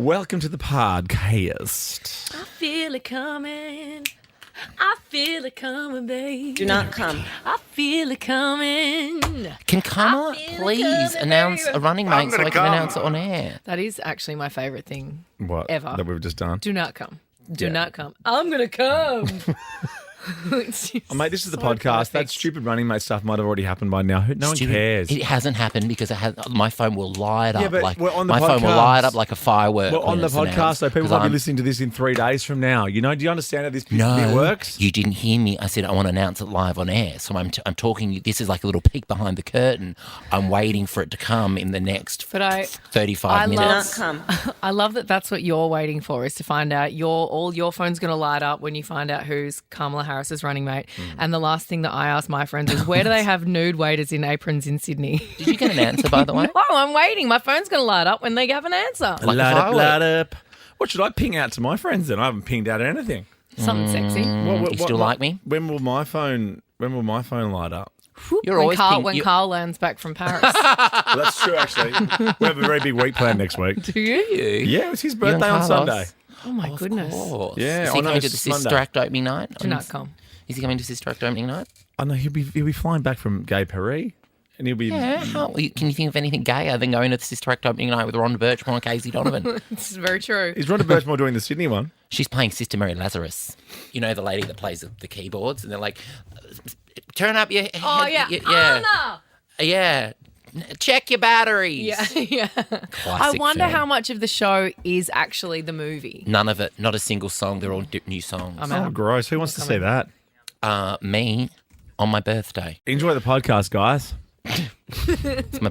Welcome to the podcast. I feel it coming. I feel it coming, babe. Do not come. I feel it coming. Can Kamala please announce a running mate so I can announce it on air? That is actually my favourite thing What? ever. That we've just done? Do not come. Do Yeah. not come. I'm going to come. Oh, mate, this is the podcast. That stupid running mate stuff might have already happened by now. No one Stupid. cares. It hasn't happened because my phone will light up but like we're on the my phone will podcast. light up like a firework. Well, on when the it's podcast, announced, so people 'cause might be I'm- listening to this in 3 days from now. You know, do you understand how this bit No, works? you didn't hear me. I said I want to announce it live on air. So I'm talking. This is like a little peek behind the curtain. I'm waiting for it to come in the next But 35 Do minutes. not come. I love that that's what you're waiting for, is to find out all your phone's going to light up when you find out who's Kamala Harris's running mate. And the last thing that I ask my friends is, where do they have nude waiters in aprons in Sydney? Did you get an answer, by the way? No, I'm waiting. My phone's going to light up when they have an answer. Like a Light up, firework. light up. What should I ping out to my friends then? I haven't pinged out anything. Something sexy. You still like me? When will my phone light up? You're When always When Carl lands back from Paris. Well, that's true, actually. We have a very big week planned next week. Do you? Yeah, it's his You and birthday on Carlos? Sunday. Oh, my goodness. Yeah, Is I he know, coming to it's the Sister Monday. Act opening night? Do not come. Is he coming to Sister Act opening night? I know he'll be flying back from Gay Paris, and he'll be. Yeah. Can you think of anything gayer than going to the Sister Act opening night with Rhonda Birchmore and Casey Donovan? This is very true. Is Rhonda Birchmore doing the Sydney one? She's playing Sister Mary Lazarus. You know, the lady that plays the keyboards, and they're like, turn up your head. Oh, yeah. yeah. Anna! Yeah. Check your batteries. Yeah, yeah. I Classic wonder film. how much of the show is actually the movie. None of it. Not a single song. They're all new songs. I'm Oh, out. gross! Who wants to see that? Me on my birthday. Enjoy the podcast, guys. It's my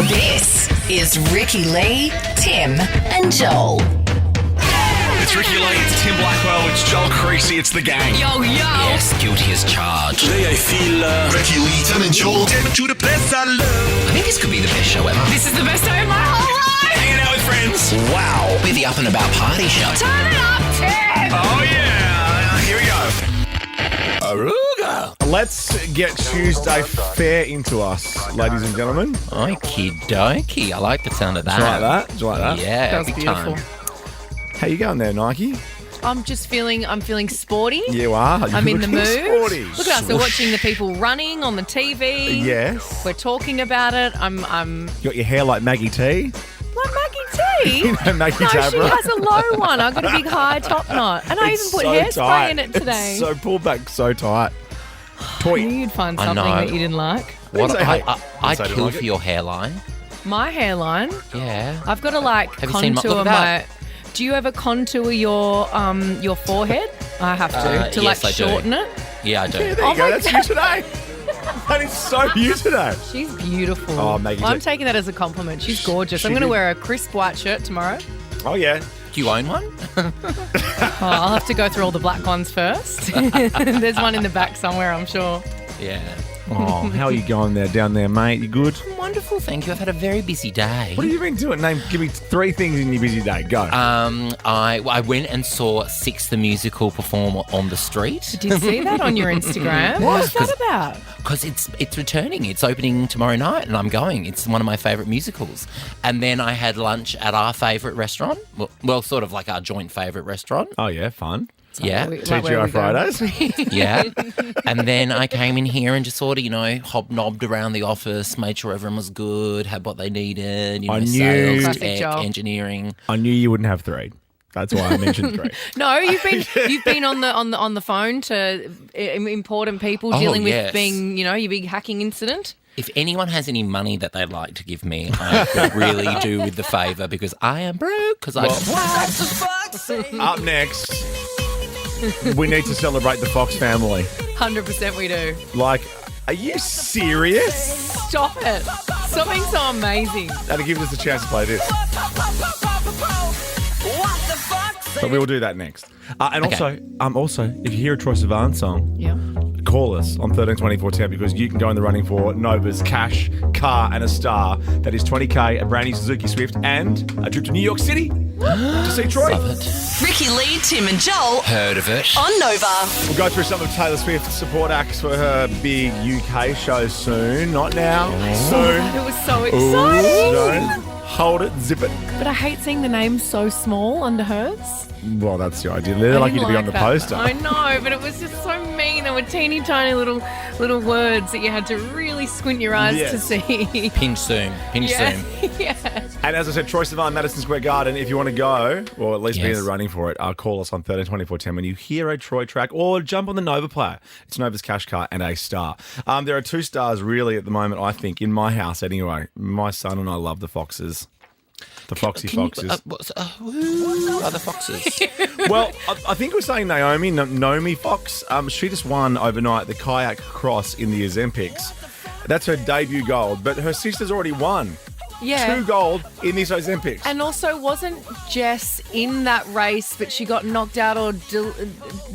This is Ricky Lee, Tim, and Joel. It's Ricky Lee, it's Tim Blackwell, it's Joel Creasy, it's the gang. Yo, yo. yes, guilty as charged. Today I feel Ricky Lee, Tim and Joel. Take me to the place I love. I think this could be the best show ever. This is the best day of my whole life. Hanging out with friends. Wow. We're the up and about party show. Turn it up, Tim. Oh yeah, here we go. Aruga. Let's get Tuesday fair into us, ladies and gentlemen. Do Okie dokie. I like the sound of that. you like that? Do you like that? Yeah, That was big beautiful. time. How you going there, Nike? I'm feeling sporty. You are. I'm in the You're mood. looking sporty. Look at us. We're watching the people running on the TV. Yes. We're talking about it. I'm You got your hair like Maggie T. like Maggie T. You know Maggie No, she Tabra. has a low one. I've got a big high top knot. And I even It's put so hairspray tight. in it today. It's so pulled back, so tight. I Toy. knew you'd find I something know. that you didn't like. What Didn't say I, hey. I'd Didn't say I didn't kill like for it. your hairline. My hairline, Yeah. I've got to like Have you seen my- contour look at my. Do you ever contour your forehead? I have to yes, like I do. shorten it. Yeah, I do. Yeah, there Oh you go. my That's God. you today. That is so you today. She's beautiful. Oh, Maggie I'm T. taking that as a compliment. She's gorgeous. She I'm going to did. wear a crisp white shirt tomorrow. Oh, yeah. Do you own one? Oh, I'll have to go through all the black ones first. There's one in the back somewhere, I'm sure. Yeah. Oh, how are you going there, down there, mate? You good? Wonderful, thank you. I've had a very busy day. What have you been doing? Give me 3 things in your busy day. Go. I went and saw Six the Musical perform on the street. Did you see that on your Instagram? What's that about? Because it's returning. It's opening tomorrow night and I'm going. It's one of my favourite musicals. And then I had lunch at our favourite restaurant. Well, sort of like our joint favourite restaurant. Oh, yeah, fun. Yeah. Like where TGI we go. Fridays. Yeah. And then I came in here and just sort of, hobnobbed around the office, made sure everyone was good, had what they needed, I knew- sales, Classic tech, Joel. engineering. I knew you wouldn't have 3. That's why I mentioned 3. No, you've been on the phone to important people Oh, dealing yes. with being, your big hacking incident. If anyone has any money that they'd like to give me, I could really do with the favour because I am broke. Because Up next, we need to celebrate the Fox family. 100% we do. Like, are you serious? Stop it. Stop being so amazing. That'll give us a chance to play this. But we will do that next. And Okay. also, if you hear a Troye Sivan song, Yeah. call us on 132410 because you can go in the running for Nova's cash, car, and a star. That is $20K, a brand new Suzuki Swift, and a trip to New York City to see Troy. Love it. Ricky Lee, Tim and Joel Heard of it. on Nova. We'll go through some of Taylor Swift's support acts for her big UK show soon. Not now. Soon. It was so exciting. Soon. Hold it, zip it. But I hate seeing the name so small under hers. Well, that's the idea. They're lucky to be on the that. poster. I know, but it was just so mean. There were teeny tiny little words that you had to really squint your eyes to see. Pinch zoom. Yeah. Yeah. And as I said, Troy Sivan, Madison Square Garden, if you want to go, or at least be in Yes. the running for it, call us on 132410 when you hear a Troy track, or jump on the Nova player. It's Nova's cash car and a star. There are 2 stars really at the moment, I think, in my house anyway. My son and I love the Foxes. The Foxy Foxes. Who are the Foxes? Well, I think we're saying Naomi Fox. She just won overnight the kayak cross in the Olympics. That's her debut gold, but her sister's already won. Yeah. 2 gold in these Olympics. And also, wasn't Jess in that race, but she got knocked out or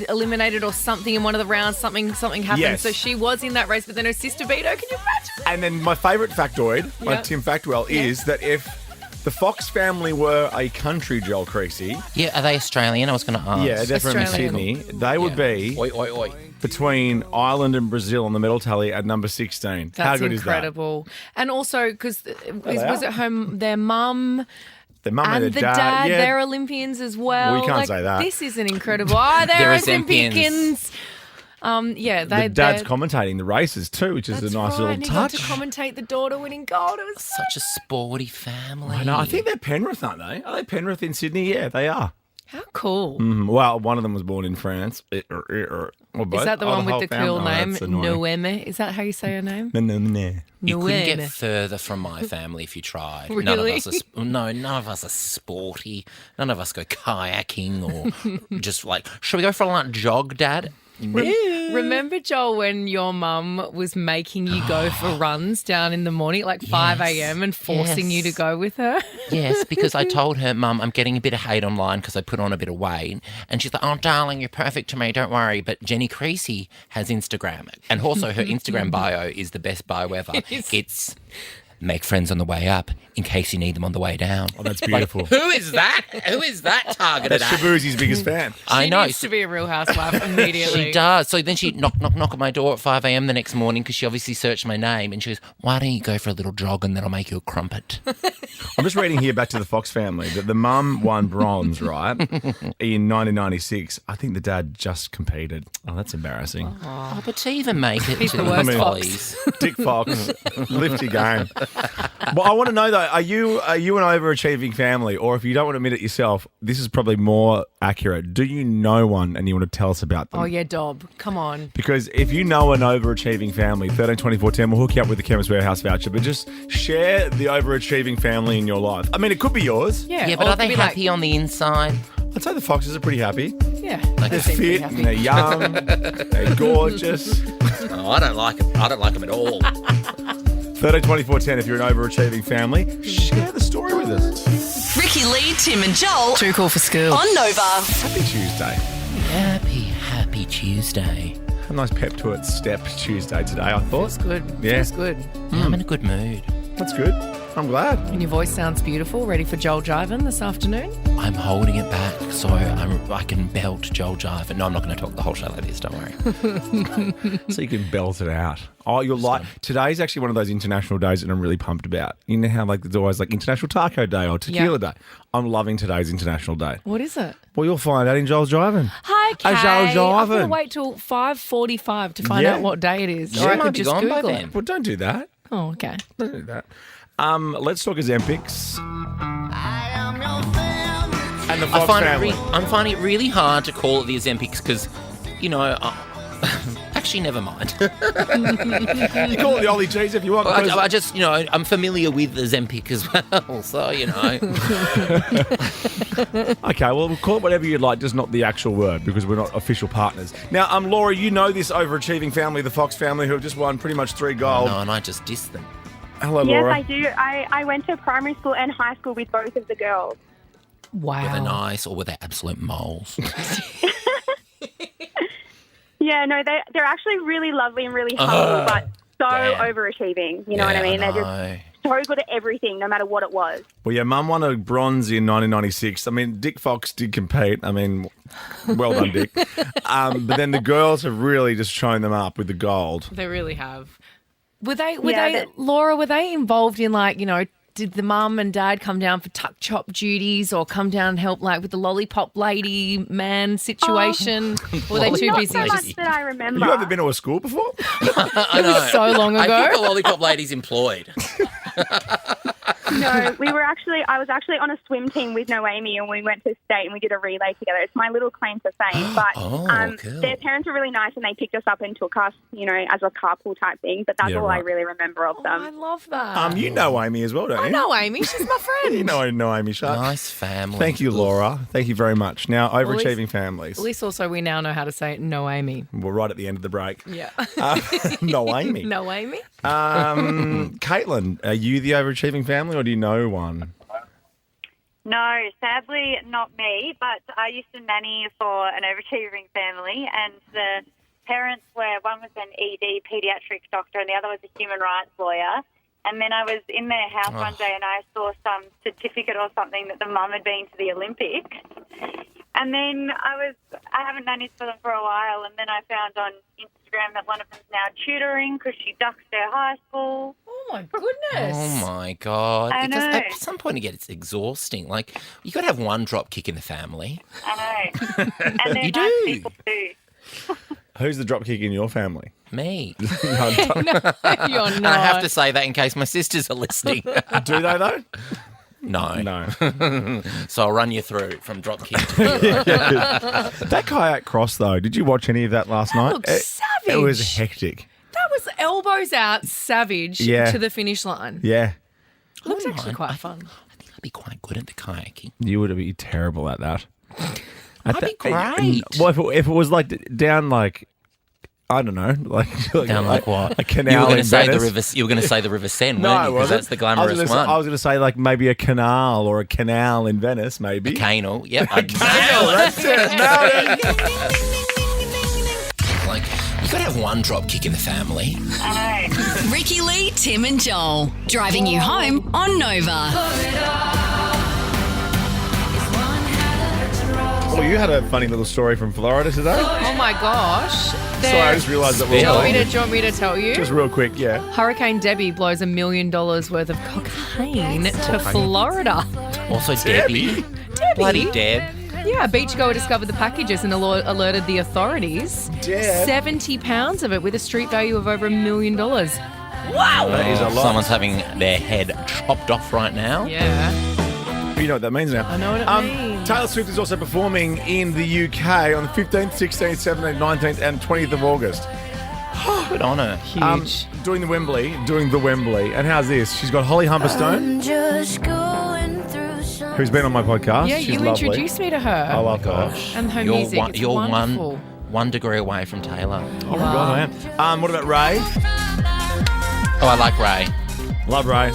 eliminated or something in one of the rounds? Something happened. Yes. So she was in that race, but then her sister beat her. Can you imagine? And then my favourite factoid, my Yep. Tim Factwell, is that if the Fox family were a country, Joel Creasy, Yeah, are they Australian? I was going to ask. yeah, they're from Australian. Sydney, they would be Oi, oi, oi. between Ireland and Brazil on the medal tally at number 16. How That's good incredible. And also, because they was are. it their mum is that? The mum and and the dad, dad, yeah. they're Olympians as well. We can't say that. This isn't incredible. Oh, they're They're Olympians. Yeah, the dad's they're- commentating the races too, which is That's a nice right. little and he touch. got to commentate the daughter winning gold. It was Such a sporty family. I know. I think they're Penrith, aren't they? Are they Penrith in Sydney? Yeah, they are. how cool. Well, one of them was born in France. Or both. Is that the Oh, one with whole the family. cool Oh, name? that's annoying. Noeme. Is that how you say her name? No. You couldn't Noeme. get further from my family if you tried. Really? None of us are sporty. None of us go kayaking or just like, should we go for a like jog, Dad? Remember, Joel, when your mum was making you go for runs down in the morning at like 5 Yes. a.m. and forcing you to Yes. go with her? Yes, because I told her, Mum, I'm getting a bit of hate online because I put on a bit of weight. And she's like, oh, darling, you're perfect to me, don't worry. But Jenny Creasy has Instagram. And also her Instagram bio is the best bio ever. It's make friends on the way up in case you need them on the way down. Oh, that's beautiful. Who is that? Who is that targeted That's at? Shabuzi's biggest fan. I She know. needs to be a real housewife immediately. She does. So then she knock at my door at 5 a.m. the next morning because she obviously searched my name and she goes, why don't you go for a little jog and then I'll make you a crumpet? I'm just reading here back to the Fox family that the mum won bronze, right, in 1996. I think the dad just competed. Oh, that's embarrassing. Oh, but to even make it He's to the the worst follies. Dick Fox, lift your game. Well, I want to know though, are you an overachieving family, or if you don't want to admit it yourself, this is probably more accurate. Do you know one and you want to tell us about them? Oh, yeah, Dob. Come on. Because if you know an overachieving family, 132410, we'll hook you up with the Chemist Warehouse voucher. But just share the overachieving family in your life. I mean, it could be yours. Yeah, Yeah, or but it are could they be happy like, on the inside? I'd say the Foxes are pretty happy. Yeah. They're they seem pretty fit happy. and they're young. They're gorgeous. Oh, I don't like them. I don't like them at all. 132410, if you're an overachieving family, share the story with us. Ricky Lee, Tim and Joel Too cool for school. on Nova. Happy Tuesday. Happy Tuesday. A nice pep to it step Tuesday today, I thought. Feels good. Yeah. Feels good. Yeah, I'm in a good mood. That's good. I'm glad. And your voice sounds beautiful. Ready for Joel Jivin this afternoon? I'm holding it back so I can belt Joel Jive. No, I'm not going to talk the whole show like this, don't worry. So you can belt it out. Oh, you're like, today's actually one of those international days that I'm really pumped about. You know how like there's always like International Taco Day or Tequila Day. I'm loving today's International Day. What is it? Well, you'll find out in Joel's Driving. Hi, Kay. Joel's I'm going to Jivin. wait till 5:45 to find Yeah. out what day it is. She Or I might could be just gone by Google then. it. Well, don't do that. Oh, okay. Don't do that. Let's talk Olympics. And the Fox family. I'm finding it really hard to call it the Ozempics because, you know, actually, never mind. You call it the Oly-Gees if you want. because- I just, you know, I'm familiar with the Ozempic as well, so, you know. Okay, well, we'll call it whatever you'd like, just not the actual word, because we're not official partners. Now, Laura, you know this overachieving family, the Fox family, who have just won pretty much 3 gold. No, and I just dissed them. Hello, Yes, Laura. I do. I went to primary school and high school with both of the girls. Wow. Were they nice or were they absolute moles? Yeah, no, they're actually really lovely and really humble, but so damn. overachieving. You know what I mean? They're just so good at everything, no matter what it was. Well, yeah, Mum won a bronze in 1996. I mean, Dick Fox did compete. I mean, well done, Dick. But then the girls have really just shown them up with the gold. They really have. Were they, Yeah, Laura, were they involved in did the mum and dad come down for tuck chop duties or come down and help with the lollipop lady man situation? Were they too Not busy? so much that I remember. You ever been to a school before? I know. So long I ago. think the lollipop lady's employed. No, I was actually on a swim team with Noemi, and we went to state and we did a relay together. It's my little claim to fame. But cool. their parents were really nice, and they picked us up and took us, as a carpool type thing. But that's Yeah, all I right. really remember of them. I love that. You know Amy as well, don't you? I know Amy. She's my friend. You know Amy Sharp. Nice family. Thank you, Laura. Thank you very much. Now, overachieving families. At least also we now know how to say no Amy. We're right at the end of the break. Yeah. No Amy. No Amy? Caitlin, are you the overachieving family or do you know one? No, sadly not me, but I used to nanny for an overachieving family, and the parents were, one was an ED paediatric doctor and the other was a human rights lawyer. And then I was in their house one day and I saw some certificate or something that the mum had been to the Olympics. And then I haven't nannied for them for a while, and then I found on Instagram that one of them's now tutoring because she ducks their high school. Oh, my goodness. Oh, my God. I Because know. at some point it gets exhausting. You got to have one drop kick in the family. I know. And they're You nice do. people too. Who's the dropkick in your family? Me. No, you're not. And I have to say that in case my sisters are listening. Do they, though? No. No. So I'll run you through from drop kick to That kayak cross, though, did you watch any of that last night? looked savage. It was hectic. That was elbows out, savage Yeah. to the finish line. Yeah. It was actually quite fun. I think I'd be quite good at the kayaking. You would be terrible at that. I'd be great. Well, if it was down I don't know, Down like what? A You canal were going in to say the Venice. river. You were going to say the River Seine, No, weren't you? I Because wasn't. that's the glamorous I one. was going to say maybe a canal or a canal in Venice, maybe. Canal. Yep. That's it. Nailed it. You got to have one drop kick in the family. I know. Ricky Lee, Tim and Joel. Driving you home on Nova. Well, you had a funny little story from Florida today. Oh, my gosh. Sorry, I just realised that Do you want we're me to tell you? just real quick, yeah. Hurricane Debbie blows $1 million worth of cocaine to Florida. Also, Debbie. Bloody Deb. Yeah, a beachgoer discovered the packages and alerted the authorities. Deb. 70 pounds of it with a street value of over $1 million. Wow! That is a lot. Someone's having their head chopped off right now. Yeah. You know what that means now. I know what it means. Taylor Swift is also performing in the UK on the 15th, 16th, 17th, 19th and 20th of August. Good on her. Huge. Doing the Wembley. And how's this? She's got Holly Humberstone, who's been on my podcast. Yeah, She's you lovely. introduced me to her. I love her. Gosh. And her you're music, One, it's you're wonderful. one degree away from Taylor. Oh my God, I am. What about Ray? Oh, I like Ray. Love Ray.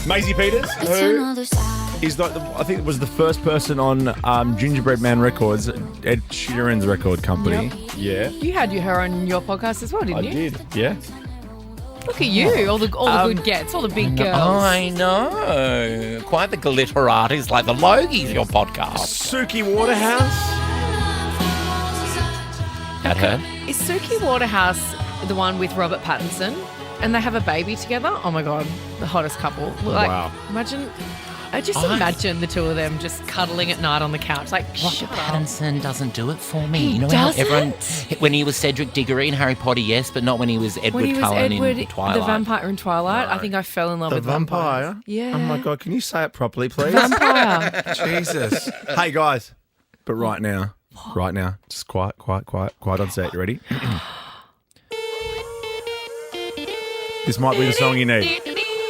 Maisie Peters, who is I think it was the first person on Gingerbread Man Records, Ed Sheeran's record company. Yep. Yeah. You had her on your podcast as well, didn't I you? did, yeah. Look at you, all the good gets, all the big girls. I know. Quite the glitterati, like the Logies, your podcast. Suki Waterhouse. That her? Is Suki Waterhouse the one with Robert Pattinson? And they have a baby together? Oh my God, the hottest couple. Wow. Imagine the two of them just cuddling at night on the couch. Like, Robert shut up. Pattinson doesn't do it for me. He You know how doesn't? everyone, when he was Cedric Diggory in Harry Potter, yes, but not when he was Edward When he was Cullen Edward, in Twilight. the vampire in Twilight, I think I fell in love The with vampire? vampires. Yeah. Oh my God, can you say it properly, please? Vampire. Jesus. Hey, guys. But right now, just quiet on set. You ready? This might be the song you need.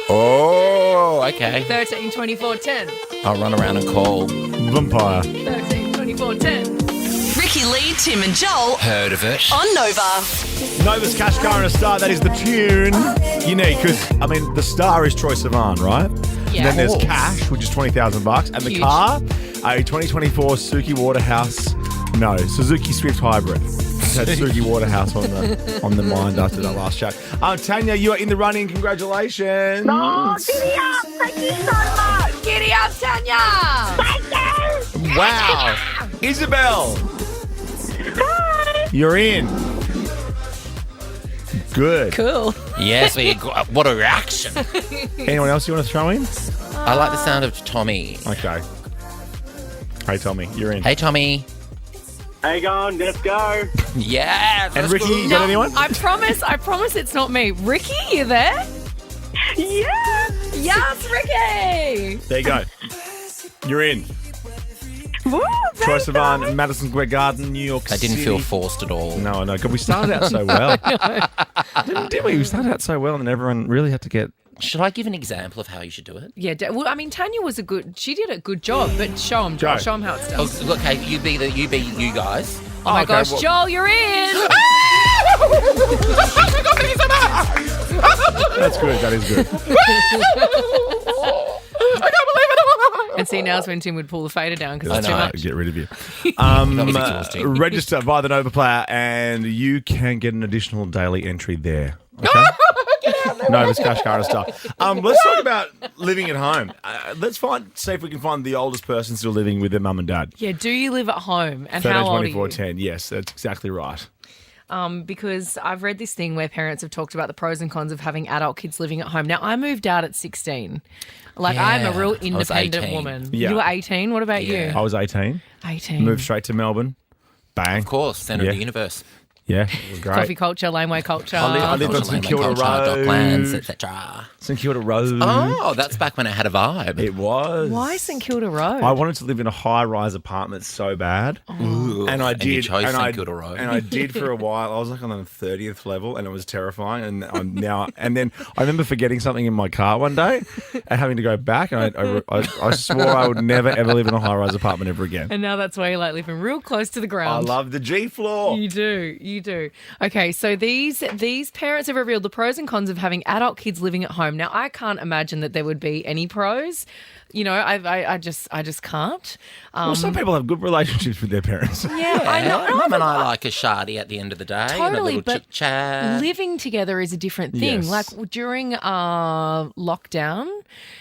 Oh, okay. 13, 24, 10. I'll run around and call. Vampire. 13, 24, 10. Ricky Lee, Tim and Joel Heard of it? on Nova. Nova's Cash Car and a Star. That is the tune you need because, the star is Troye Sivan, right? Yeah. And then there's Cash, which is $20,000. And the Huge. car, a 2024 Suzuki Waterhouse, Suzuki Swift Hybrid. had Suki Waterhouse on the mind after that last chat. Tanya, you are in the running. Congratulations. Oh, giddy up. Thank you so much. Giddy up, Tanya! Thank you. Wow. Isabel, Hi. you're in. Good. Cool. Yes, what a reaction. Anyone else you want to throw in? I like the sound of Tommy. Okay. Hey, Tommy, you're in. Hey, Tommy. Hey, going, let's go. Yeah. And Ricky, you got anyone? I promise it's not me. Ricky, you there? Yeah. Yes, Ricky! There you go. You're in. Woo, Troy thanks, Sivan, guys. Madison Square Garden, New York I City. didn't feel forced at all. No, I know. God, we started out so well. Didn't we? We started out so well and everyone really had to get... Should I give an example of how you should do it? Yeah, well, I mean, Tanya she did a good job, but show them, Joel. Go. Show them how it's done. Oh, look, hey, you be you guys. Oh my okay, gosh, well- Joel, you're in! That's good. That is good. And see, now's when Tim would pull the fader down because it's I too know. much. Get rid of you. That was exhausting. Register via the Nova Player and you can get an additional daily entry there. Okay? Nova's Kashkara stuff. Let's talk about living at home. Let's see if we can find the oldest person still living with their mum and dad. Yeah, do you live at home? And 13, how old are 24, you? 10. Yes, that's exactly right. Because I've read this thing where parents have talked about the pros and cons of having adult kids living at home. Now, I moved out at 16. Like, I'm a Yeah, real I was independent 18. woman. Yeah. You were 18? What about Yeah. you? I was 18. 18. Moved straight to Melbourne. Bang. Of course, centre Yeah. of the universe. Yeah, it was great. Coffee culture, laneway culture. I lived on St Kilda Road. Plans, etc. St Kilda Road. Oh, that's back when it had a vibe. It was. Why St Kilda Road? I wanted to live in a high-rise apartment so bad, Ooh, and I did. you chose and St I, Kilda Road. and I did for a while. I was like on the 30th level, and it was terrifying. And I'm now, and then I remember forgetting something in my car one day, and having to go back. And I swore I would never ever live in a high-rise apartment ever again. And now that's why you like living real close to the I ground. love the G floor. You do. Okay, so these parents have revealed the pros and cons of having adult kids living at home. Now, I can't imagine that there would be any pros. You know, I just can't. Well, some people have good relationships with their parents. Yeah, I know. Mum and I like a shardy at the end of the day. Totally, and a little but chit chat. living together is a different thing. Yes. Like during lockdown,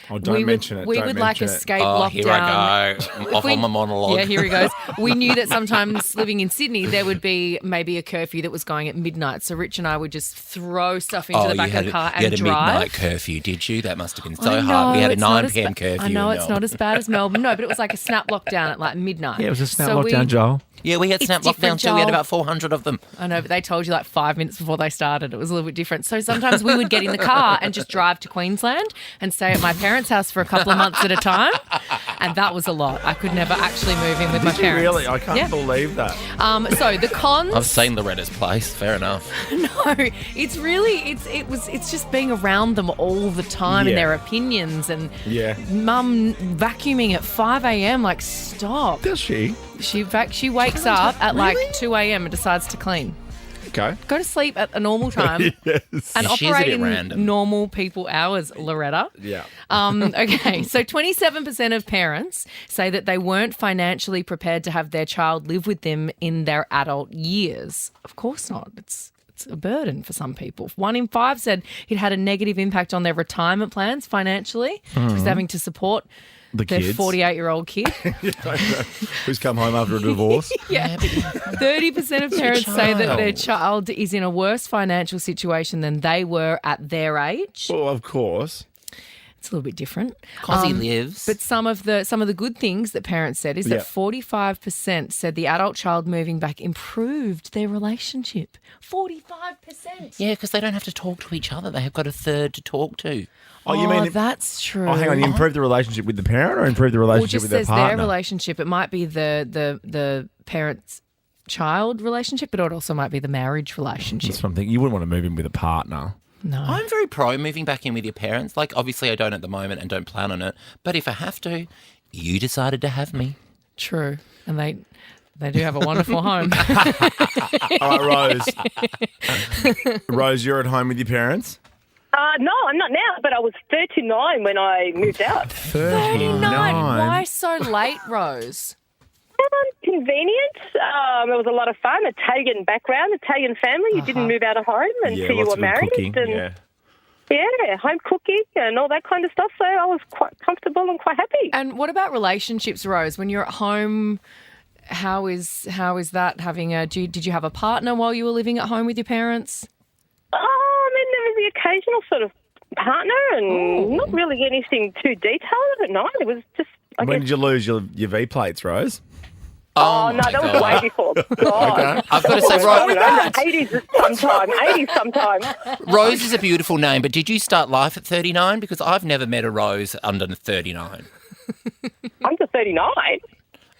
Oh, don't mention it. We Don't would like mention it. escape Oh, lockdown. here I go. Off we- on my monologue. Yeah, here he goes. We knew that sometimes living in Sydney, there would be maybe a curfew that was going at midnight. So Rich and I would just throw stuff into the back of the car you and had a drive. midnight curfew, did you? That must have been I so hard. We know, had a it's not 9 as p.m. ba- curfew. I know and it's not as bad as Melbourne. No, but it was like a snap lockdown at like midnight. Yeah, it was a snap So lockdown, Joel. Yeah, we had It's snap different, lockdowns too. We had Joel. about 400 of them. I know, but they told you like 5 minutes before they started. It was a little bit different. So sometimes we would get in the car and just drive to Queensland and stay at my parents' house for a couple of months at a time. And that was a lot. I could never actually move in with my Did you parents. really? I can't Yeah. believe that. So the cons. I've seen Loretta's place. Fair enough. No, it's really it's just being around them all the time and Yeah. their opinions and Yeah. mum vacuuming at 5 a.m. Like stop. Does she? She wakes up at like 2 a.m. and decides to clean. Okay. Go to sleep at a normal time Yes. and Yeah, she is a operate bit in random. normal people hours, Loretta. Yeah. Okay, so 27% of parents say that they weren't financially prepared to have their child live with them in their adult years. Of course not. It's a burden for some people. 1 in 5 said it had a negative impact on their retirement plans financially because having to support The their kids. 48-year-old kid. Who's come home after a divorce? Yeah. 30% of parents say that their child is in a worse financial situation than they were at their age. Well, of course. It's a little bit different. Because he lives. But some of the good things that parents said is that Yeah. 45% said the adult child moving back improved their relationship. 45%. Yeah, because they don't have to talk to each other. They have got a third to talk to. Oh, you mean? that's true. Oh, hang on. You improve the relationship with the parent, or improve the Well, relationship just with their says partner? their relationship. It might be the parents' child relationship, but it also might be the marriage relationship. That's something you wouldn't want to move in with a partner. No. I'm very pro moving back in with your parents. Like, obviously, I don't at the moment and don't plan on it. But if I have to, you decided to have me. True. And they do have a wonderful home. All right, Rose. Rose, you're at home with your parents? No, I'm not now, but I was 39 when I moved out. 39. Why so late, Rose? Convenient. It was a lot of fun. Italian background, Italian family. You didn't move out of home until you lots were of good married. cooking. And Yeah. home cooking and all that kind of stuff. So I was quite comfortable and quite happy. And what about relationships, Rose? When you're at home, how is that? Did you have a partner while you were living at home with your parents? There was the occasional sort of partner and not really anything too detailed at night. It was just, When did you lose your V plates, Rose? Oh, no, that was way before. God. I've got to say, Rose, 80s sometime. Rose is a beautiful name, but did you start life at 39? Because I've never met a Rose under 39. Under 39?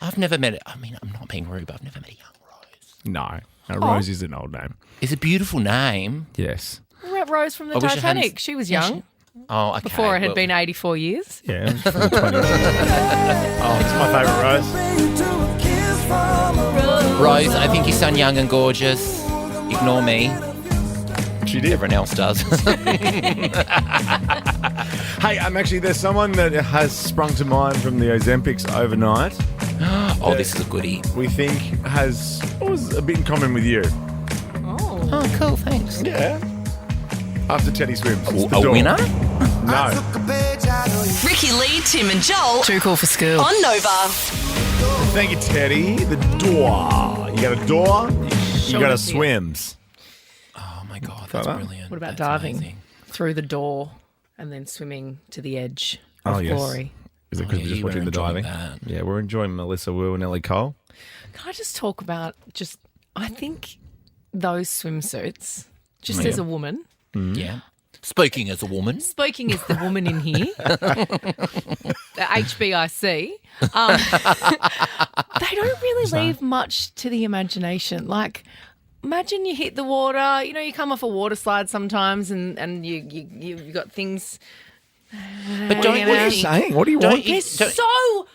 I've never met it. I mean, I'm not being rude, but I've never met a young Rose. No. Rose is an old name. It's a beautiful name. Yes. What about Rose from the I wish I Titanic? hadn't- She was young Oh, okay. before it had well, been 84 years. Yeah. It's from the 20s. Oh, it's my favourite Rose. Rose, I think you sound young and gorgeous. Ignore me. She did. Everyone else does. Hey, actually, there's someone that has sprung to mind from the Ozempics overnight. Oh, this is a goodie. We think was a bit in common with you. Oh, cool. Thanks. Yeah. After Teddy swims. It's the A door. winner? No. Ricky Lee, Tim and Joel Too cool for school. on Nova. Thank you, Teddy. The door. You got a door, you got a us here. swims. Oh, my God. That's that? brilliant. What about That's diving? amazing. Through the door and then swimming to the edge Oh, of yes. glory. Is it because yeah, we're just you were watching the enjoying diving? that. Yeah, we're enjoying Melissa Wu and Ellie Cole. Can I just talk about I think those swimsuits, just Oh, as yeah. a woman, Yeah. Speaking as a woman. speaking as the woman in here, the HBIC, they don't really leave much to the imagination. Like, imagine you hit the water, you come off a water slide sometimes and you've got things. But don't you What are know. you saying? What do you Don't want? you- They're so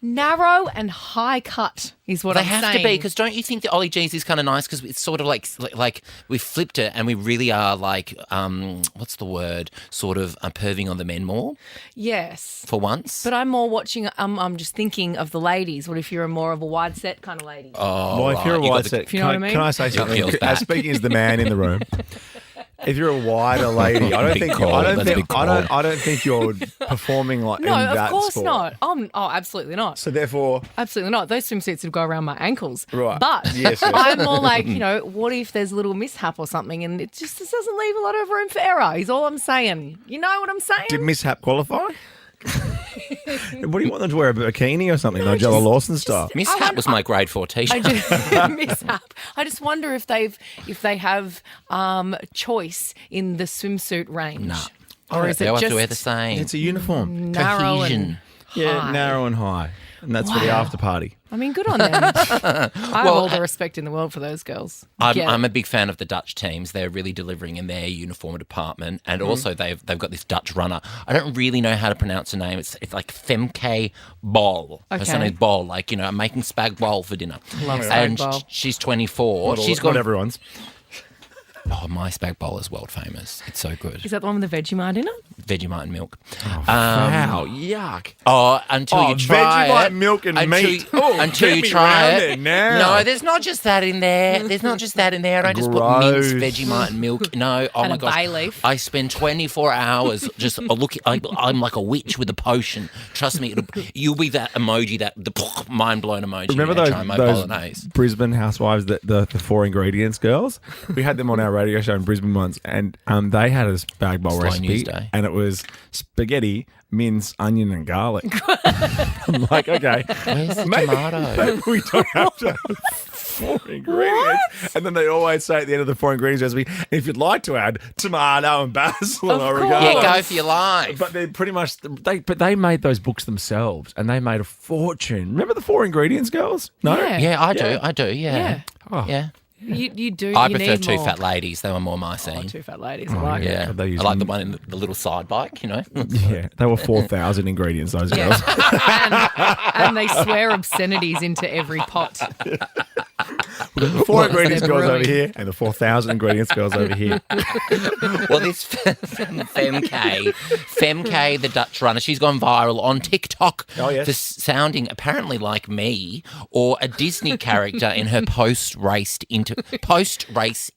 narrow and high cut is what They I'm have saying. to be, because don't you think the Oly-Gees is kind of nice, because it's sort of like we flipped it and we really are like, what's the word, sort of perving on the men more Yes. for once. But I'm more watching, I'm just thinking of the ladies. What if you're more of a wide set kind of lady? Oh, Well, if you're a right. You got wide the- set, you know what I mean? can I say something? heel's back. Speaking as the man in the room, if you're a wider lady, I don't Big think call. That's a big call. I don't think you're performing like No, in of that course sport. not. Absolutely not. So therefore, Absolutely not. Those swimsuits would go around my ankles. Right. But Yes, yes. I'm more like, what if there's a little mishap or something and it just doesn't leave a lot of room for error is all I'm saying. You know what I'm saying? did Mishap qualify? What do you want them to wear, a bikini or something, Nigella Lawson style? Miss Hat was my grade 4 t-shirt. I do mishap. I just wonder if they have choice in the swimsuit range. No. Or is They it all have just to wear the same. It's a uniform. narrow Cohesion. and Yeah, high? narrow and high, and that's for the Wow. after party. I mean, good on them. I have all the respect in the world for those girls. Get it. I'm a big fan of the Dutch teams. They're really delivering in their uniform department, and also they've got this Dutch runner. I don't really know how to pronounce her name. It's like Femke Bol. Her Okay. surname is Bol. Like, I'm making spag bol for dinner. Love spag and bol. she's 24. Not She's all- not got everyone's. Oh, my spag bol is world famous. It's so good. Is that the one with the Vegemite in it? Vegemite and milk. Wow, yuck. Until you try Vegemite, it. milk and until meat. You, Oh, until get you me try round it. there now. No, there's not just that in there. There's not just that in there. I don't just put Gross. minced Vegemite and milk. No, oh And my a gosh. bay leaf. I spend 24 hours just looking. I'm like a witch with a potion. Trust me, you'll be that emoji, the mind blown emoji. Remember when I try my those bolognese. Brisbane housewives, the 4 ingredients girls? We had them on our radio show in Brisbane once, and they had a spag bowl Sly recipe, Newsday. and it was spaghetti, mince, onion, and garlic. I'm like, okay, Where's the maybe, tomato? maybe we don't have to have 4 ingredients. And then they always say at the end of the 4 ingredients recipe, if you'd like to add tomato and basil and Of oregano. Yeah, go for your life. But they pretty much they made those books themselves, and they made a fortune. Remember the 4 ingredients girls? No. Yeah. Yeah, I do. Yeah. Oh. Yeah. You do. I you prefer need Two more. Fat Ladies. They were more my scene. Two fat ladies. I like it. Yeah, They I use like the one in the little side bike, Yeah, they were 4,000 ingredients. Those girls. and they swear obscenities into every pot. We've got the 4 ingredients girls over here and the 4,000 ingredients girls over here. Well, this Femke, the Dutch runner, she's gone viral on TikTok Oh, yes. for sounding apparently like me or a Disney character in her post-race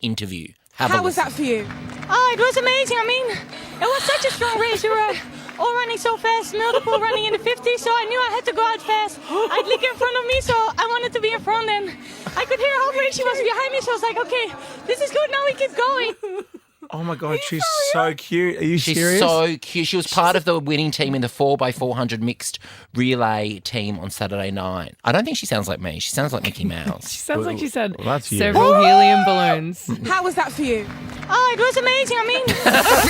interview. How was that for you? Oh, it was amazing. I mean, it was such a strong race. We were all running so fast, multiple running in the 50s, so I knew I had to go out fast. I'd look in front of me, so I wanted to be in front, and I could hear how great she was behind me, so I was like, okay, this is good, now we keep going. Oh my God, she's so cute. Are you She's serious? so cute. She was part of the winning team in the 4x400 mixed relay team on Saturday night. I don't think she sounds like me. She sounds like Mickey Mouse. She sounds like she's had that's you. several helium balloons. How was that for you? Oh, it was amazing. I mean,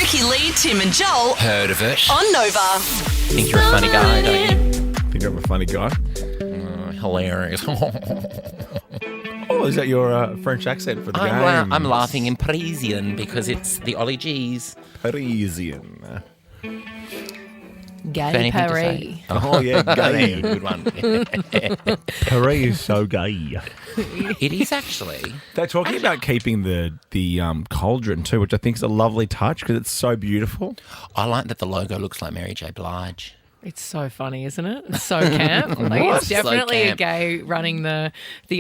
Ricky Lee, Tim and Joel Heard of it? on Nova. Think you're a funny guy, don't you? Think I'm a funny guy? Hilarious. Oh, is that your French accent for the game? I'm laughing in Parisian because it's the Oly-Gees. Parisian. Gay Anything to Paris. say? Oh, yeah, gay. Good one. Paris is so gay. It is actually. They're talking about keeping the cauldron too, which I think is a lovely touch because it's so beautiful. I like that the logo looks like Mary J. Blige. It's so funny, isn't it? It's so camp. Like, What? it's definitely So a camp. gay running the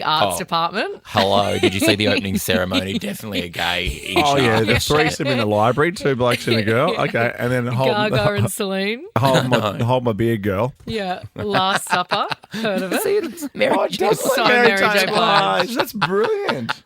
arts Oh. department. Hello, did you see the opening ceremony? Definitely a gay. Oh yeah, the threesome in the library, 2 blokes and a girl. Okay, and then Gaga and Celine. hold my beer, girl. Yeah. Last Supper. Heard of it? Mary J. Just So like Mary J. Blige. That's brilliant.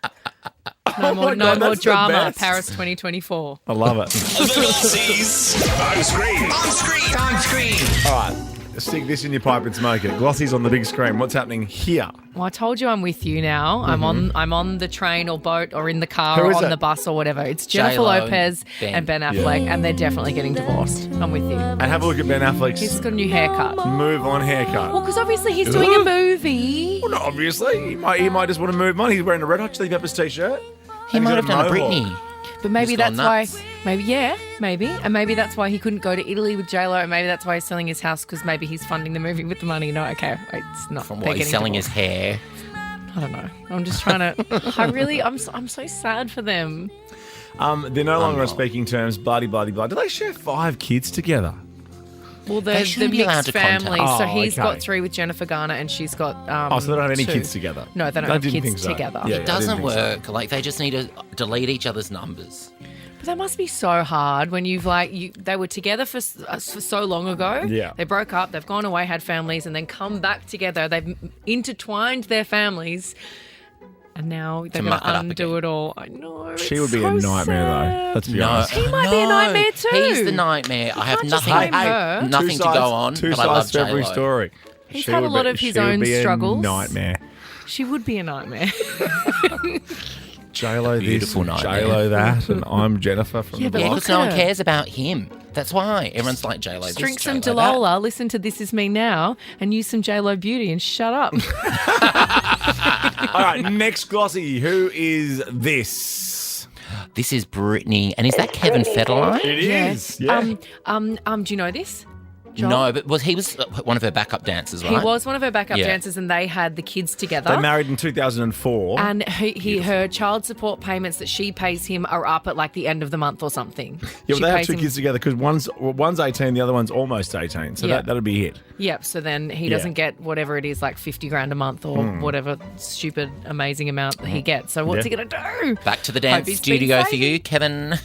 No more, my no God, more that's the drama. best. Paris 2024. I love it. The Glossies. On screen. On screen. All right, stick this in your pipe and smoke it. Glossy's on the big screen. What's happening here? Well, I told you I'm with you now. I'm on the train or boat or in the car Who or is on it? the bus or whatever. It's Jennifer J-Lo and Lopez Ben. and Ben Affleck, and they're definitely getting divorced. I'm with you. And have a look at Ben Affleck's He's got a new haircut. move on haircut. Well, because obviously he's doing a movie. Well, not obviously. He might just want to move on. He's wearing a Red Hot Chili Peppers t-shirt. He And might he's have got done a mohawk. Britney. But maybe He's that's gone why. nuts. Maybe and maybe that's why he couldn't go to Italy with J-Lo, and maybe that's why he's selling his house because maybe he's funding the movie with the money. No, okay, it's not. From they're what he's getting selling his divorced. hair. I don't know. I'm just trying to. I'm so sad for them. They're no longer on speaking terms. Bloody, bloody, bloody. Do they share 5 kids together? Well, They the shouldn't be allowed mixed to contact. family. So Oh, he's okay. got 3 with Jennifer Garner, and she's got. Oh, so they don't have any 2. kids together? No, they don't I have didn't think kids so. together. Yeah, It I doesn't didn't think so. work. Like, they just need to delete each other's numbers. But that must be so hard when you've they were together for so long ago. Yeah. They broke up. They've gone away, had families, and then come back together. They've intertwined their families. And now they're going muck to it up undo again. it all. I know. She it's would be so a nightmare, though. sad. Let's be No, honest. He might be a nightmare too. He's the nightmare. I have can't just nothing, blame her. nothing Two to sides- go on, Two but I love sides to every J-Lo. story. He's She had a would lot be- of his she would own be a struggles. nightmare. She would be a nightmare. J-Lo this, Beautiful nightmare. J-Lo that, and I'm Jennifer from Yeah, the but Yeah, block. look because no at one her. cares about him. That's why everyone's like J-Lo this, Drink some J-Lo that. Dalola, listen to This Is Me Now, and use some J-Lo Beauty and shut up. All right, next glossy. Who is this? This is Britney, and is that Kevin Federline? It is. Yeah. Do you know this? Joel? No, but he was one of her backup dancers, right? He was one of her backup Yeah. dancers, and they had the kids together. They married in 2004. And her child support payments that she pays him are up at like the end of the month or something. yeah, She but they have pays 2 him- kids together because one's 18, the other one's almost 18. So Yeah. that'll be it. Yep. So then he Yeah. doesn't get whatever it is, like 50 grand a month or whatever stupid amazing amount that he gets. So what's Yeah. he gonna do? Back to the Hope dance he's been studio for saving. you, Kevin. I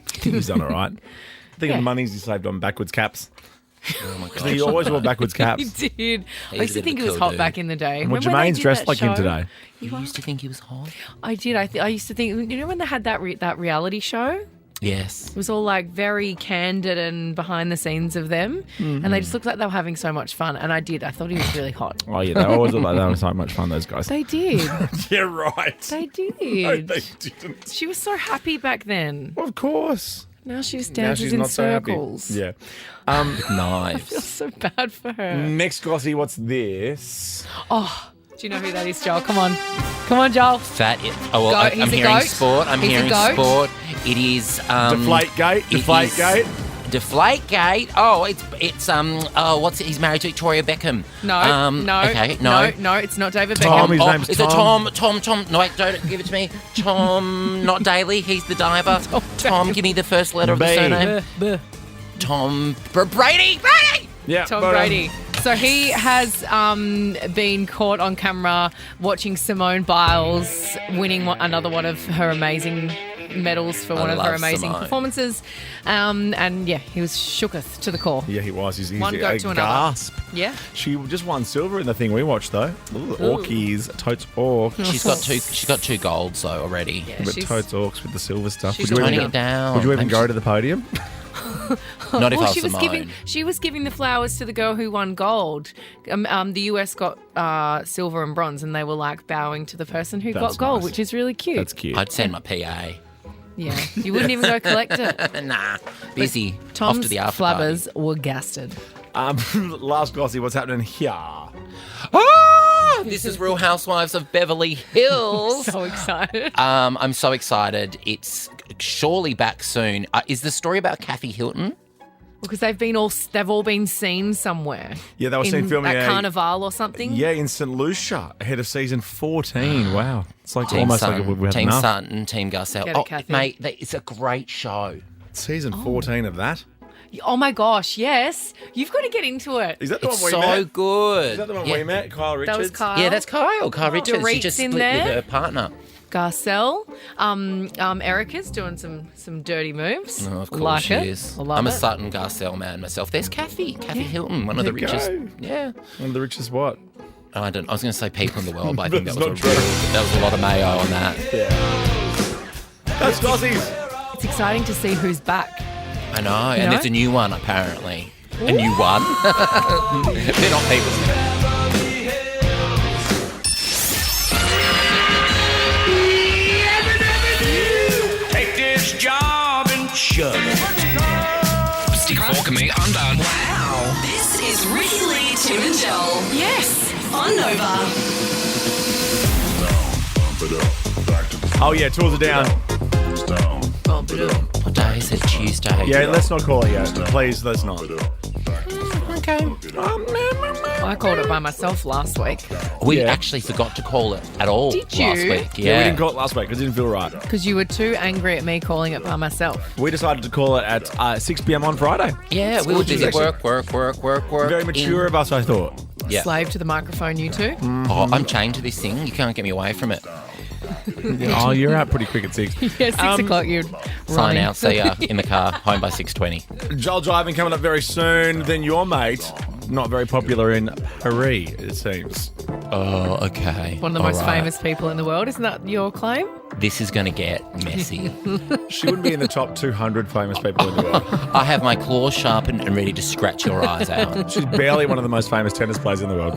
think he's done all right. I think Yeah. the money's he saved on backwards caps. Oh my Because he god. always wore backwards He caps. did. I He's used a to bit think of it a was cool hot dude. back in the day. Well, Remember when they Jermaine's did dressed that like him show? today. You used to think he was hot? I did. I used to think. You know when they had that reality show? Yes. It was all like very candid and behind the scenes of them, and they just looked like they were having so much fun. And I thought he was really hot. Oh, yeah, they always look like they were so much fun, those guys. They did. Yeah, right. They did. No, they didn't. She was so happy back then. Of course. Now she just Now dances she's in not so happy. circles. Yeah. I Nice. feel so bad for her. Next glossy, what's this? Oh, do you know who that is, Joel? Come on, Joel. Fat. Oh, well, Goat. He's I'm a hearing goat. sport. I'm He's a hearing goat. sport. It is. Deflate gate. it Deflate is- gate. Deflategate. Oh, it's what's it? He's married to Victoria Beckham. No. Okay, no. No, it's not David Beckham. Tom, his name's Is Tom. it Tom? No, wait, don't give it to me. Tom, not Daly. He's the diver. Tom, give me the first letter of the B. surname. Tom Brady. Yeah, Tom but, Brady. So he has been caught on camera watching Simone Biles winning another one of her amazing medals for one of her amazing performances. And yeah, he was shooketh to the core. Yeah, he was. He's One goat to another. gasp. Yeah. She just won silver in the thing we watched though. Oly-Gees, totes orc. She's got two golds though already. Yeah, But totes orcs with the silver stuff. she's toning it down. Would you even go to the podium? Not if I was she was Simone. she was giving the flowers to the girl who won gold. The US got silver and bronze, and they were like bowing to the person who That's got gold, nice. which is really cute. That's cute. I'd send my PA. Yeah, you wouldn't even go collect it. Nah, busy. Tom's Off to the after flabbers were gasted. Last glossy, what's happening here? Ah, this is Real Housewives of Beverly Hills. So excited. I'm so excited. It's surely back soon. Is the story about Kathy Hilton? Because they've all been seen somewhere. Yeah, they were seen filming at Carnival or something. Yeah, in St. Lucia, ahead of season 14. Wow. It's like Team almost Sutton, like we had Team enough. Sutton, Team Garcelle. Get it, Kathy. Mate, it's a great show. Season 14 of that. Oh my gosh, yes. You've got to get into it. Is that the It's one we so met? good. Is that the one yeah. we met? Kyle Richards? That was Kyle. Yeah, that's Kyle. Kyle Richards. She Dorit's just in split there. with her partner. Garcelle. Erica's doing some dirty moves. Oh, of course like she it. is. I love I'm a it. Sutton Garcelle man myself. There's Kathy Hilton, one of the There you richest. go. Yeah. One of the richest what? I was going to say people in the world, but I think that That's was, not true. that was a lot of mayo on that. That's glossies. It's exciting to see who's back. I know, You and know? there's a new one apparently. A new one. They're not people. Take this job and shove it. Stick a fork in me, I'm done. Wow. This is Ricky Lee, Tim and Joel. Yes. On Nova. Oh, yeah, tours are down. What day is it? Tuesday. Yeah, let's not call it yet. Please, let's not. Okay. I called it by myself last week We Yeah. actually forgot to call it at all Did last you? week. Yeah, we didn't call it last week because it didn't feel right. because you were too angry at me calling it by myself. We decided to call it at 6 p.m. on Friday. Yeah, we were busy. actually Work. Very mature of us, I thought. Yeah. Slave to the microphone, you two. Oh, I'm chained to this thing. You can't get me away from it. Oh, you're out pretty quick at 6. Yeah, 6 o'clock. You're Sign running. out. See ya in the car. Home by 6:20. Joel driving coming up very soon. Then your mate, not very popular in Paris, it seems. Oh, okay. One of the All most right. famous people in the world. Isn't that your claim? This is going to get messy. She wouldn't be in the top 200 famous people in the world. I have my claws sharpened and ready to scratch your eyes out. She's barely one of the most famous tennis players in the world.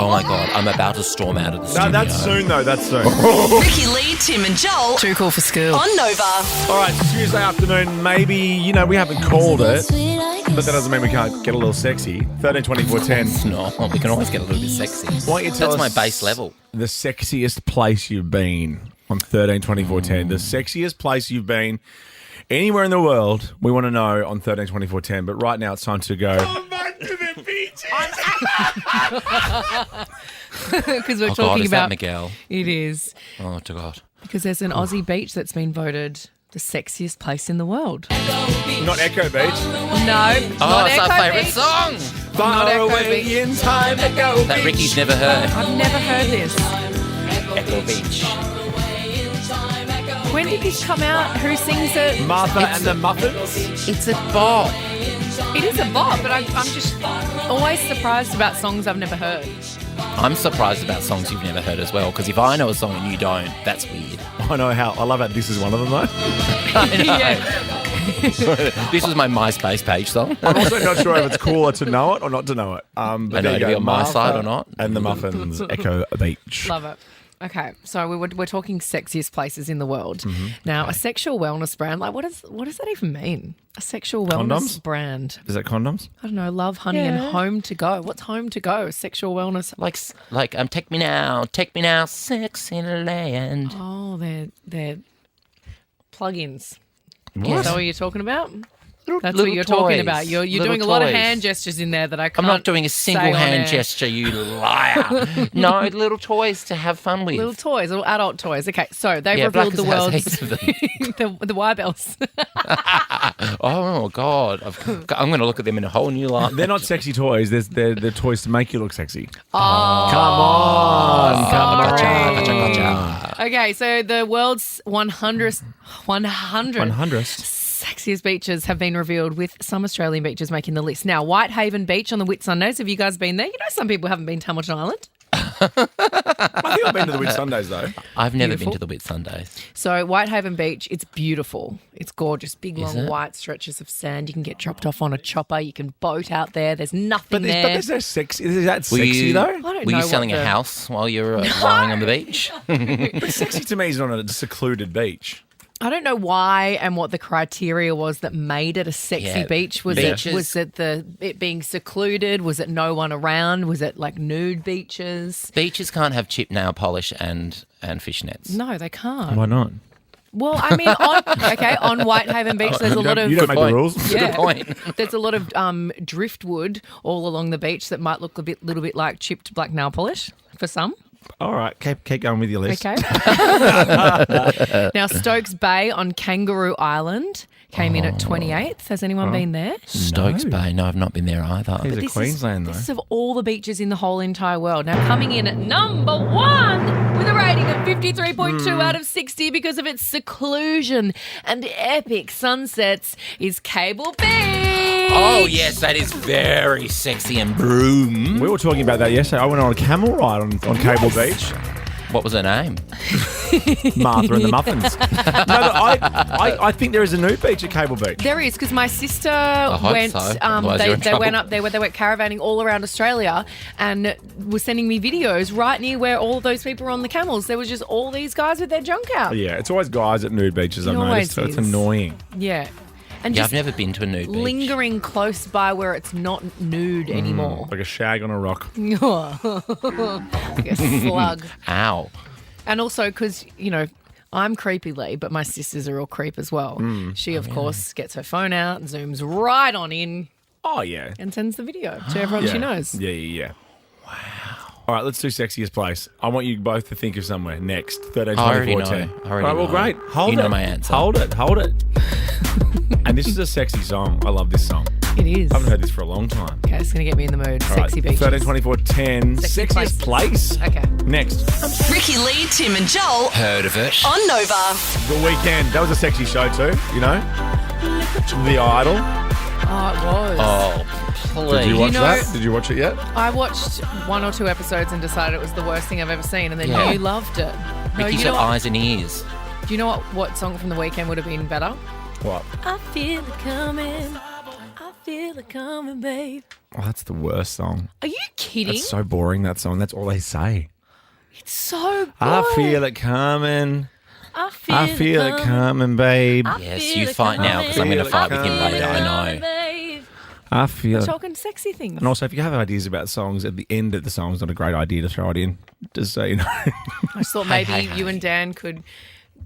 Oh my God, I'm about to storm out of the studio. No, that's soon, though. That's soon. Ricky Lee, Tim and Joel. Too cool for school. On Nova. All right, it's Tuesday afternoon. Maybe, we haven't called it, but that doesn't mean we can't get a little sexy. 13, 24, 10. It's not. We can always get a little bit sexy. Why don't you tell That's my us base level. the sexiest place you've been on 13, 24, 10. The sexiest place you've been anywhere in the world, we want to know on 13, 24, 10. But right now it's time to go. Back to the beaches. Because we're Oh God, talking is that about Miguel? it is Oh, to God. because there's an Aussie beach that's been voted the sexiest place in the world. Not Echo Beach. No, Oh, not it's our Echo favourite Beach. song. Far Echo away Beach. in time, Echo That Beach. Ricky's never heard. I've never heard this. Echo Beach. When did this come out? Who sings it? Martha and the Muffins. It's a bop. It is a bop, but I'm just always surprised about songs I've never heard. I'm surprised about songs you've never heard as well, because if I know a song and you don't, that's weird. I know how. I love how this is one of them, though. This was my MySpace page song. I'm also not sure if it's cooler to know it or not to know it. But I know, there you to go. be on my Martha side or not. And the Muffins, Echo Beach. Love it. Okay, so we're talking sexiest places in the world. Mm-hmm. Now, a sexual wellness brand, like what does that even mean? A sexual wellness Condoms? brand. Is that condoms? I don't know, love, honey, and home to go. What's home to go? Sexual wellness. Like take me now, sexy land. Oh, they're plugins. What? Is that what you're talking about? That's little what you're talking toys. about. You're Little doing a lot of toys. hand gestures in there that I I'm can't. not doing a single say on hand air. gesture, you liar. No, little toys to have fun with. Little toys, little adult toys. Okay, so they've Yeah, revealed the Blackers has world's heaps of the Y-bells. Oh, God. I'm going to look at them in a whole new light. They're not sexy toys. They're toys to make you look sexy. Oh, Come on. sorry. Okay, so the world's 100 sexiest beaches have been revealed, with some Australian beaches making the list. Now, Whitehaven Beach on the Whitsundays. Have you guys been there? You know, some people haven't been to Hamilton Island. I think I've been to the Whitsundays, though. I've never been Beautiful. to the Whitsundays. So Whitehaven Beach, it's beautiful. It's gorgeous. Big, long, it? white stretches of sand. You can get dropped off on a chopper. You can boat out there. There's nothing there. But there's no sex. Is that Were sexy, you, though? I don't were know you what selling a the- house while you were lying on the beach? But sexy to me is on a secluded beach. I don't know why and what the criteria was that made it a sexy Yeah, beach. Was beaches- it being secluded? Was it no one around? Was it like nude beaches? Beaches can't have chip nail polish and fishnets. No, they can't. Why not? Well, I mean, on Whitehaven Beach, there's a lot of You don't make the rules. yeah, Good point. there's a lot of driftwood all along the beach that might look little bit like chipped black nail polish for some. All right, keep going with your list. Okay. Now, Stokes Bay on Kangaroo Island came in at 28th. Has anyone been there? Stokes Bay. No, I've not been there either. These are Queensland, This is though. of all the beaches in the whole entire world. Now, coming in at number 1 with a rating of 53.2 out of 60 because of its seclusion and epic sunsets is Cable Beach. Oh, yes, that is very sexy and broom. We were talking about that yesterday. I went on a camel ride on Cable Beach. What was her name? Martha and the Muffins. I think there is a nude beach at Cable Beach. There is, because my sister hope went. so. Otherwise you're in They went trouble. up there where they went caravanning all around Australia, and was sending me videos right near where all those people were on the camels. There was just all these guys with their junk out. Yeah, it's always guys at nude beaches, I've It noticed. always So it's is. annoying. Yeah. And Yeah, just I've never been to a nude beach. lingering close by where it's not nude anymore. Like a shag on a rock. Like a slug. Ow. And also because, you know, I'm creepy Lee, but my sisters are all creep as well. She, of course, gets her phone out, zooms right on in, Oh, yeah. and sends the video to everyone Yeah. she knows. Yeah. Wow. All right, let's do sexiest place. I want you both to think of somewhere next. 13, I already 24, know. 10. I already All right, well, know. great. Hold You it. know my answer. Hold it. And this is a sexy song. I love this song. It is. I haven't heard this for a long time. Okay, it's going to get me in the mood. All right, Sexy beaches. 13, 24, 10. Sexy Sexiest place. Okay. Next. Ricky Lee, Tim and Joel Heard of it. on Nova. The Weekend. That was a sexy show too, you know? The Idol. Oh, it was. Oh, please. Did you watch know- that? Did you watch it yet? I watched 1 or 2 episodes and decided it was the worst thing I've ever seen, and then Yeah. you loved it. No, Ricky's you know got what? eyes and ears. Do you know what song from The Weekend would have been better? What? I feel it coming. I feel it coming, babe. Oh, that's the worst song. Are you kidding? That's so boring, that song. That's all they say. It's so good. I feel it coming. I feel, I feel it coming, babe. Yes, feel you it fight now because I'm going to coming. fight with him I later. feel I it know. Babe. I feel We're it. talking sexy things. And also, if you have ideas about songs, at the end of the song is not a great idea to throw it in. Just so you know. I just thought maybe hey, you hey. and Dan could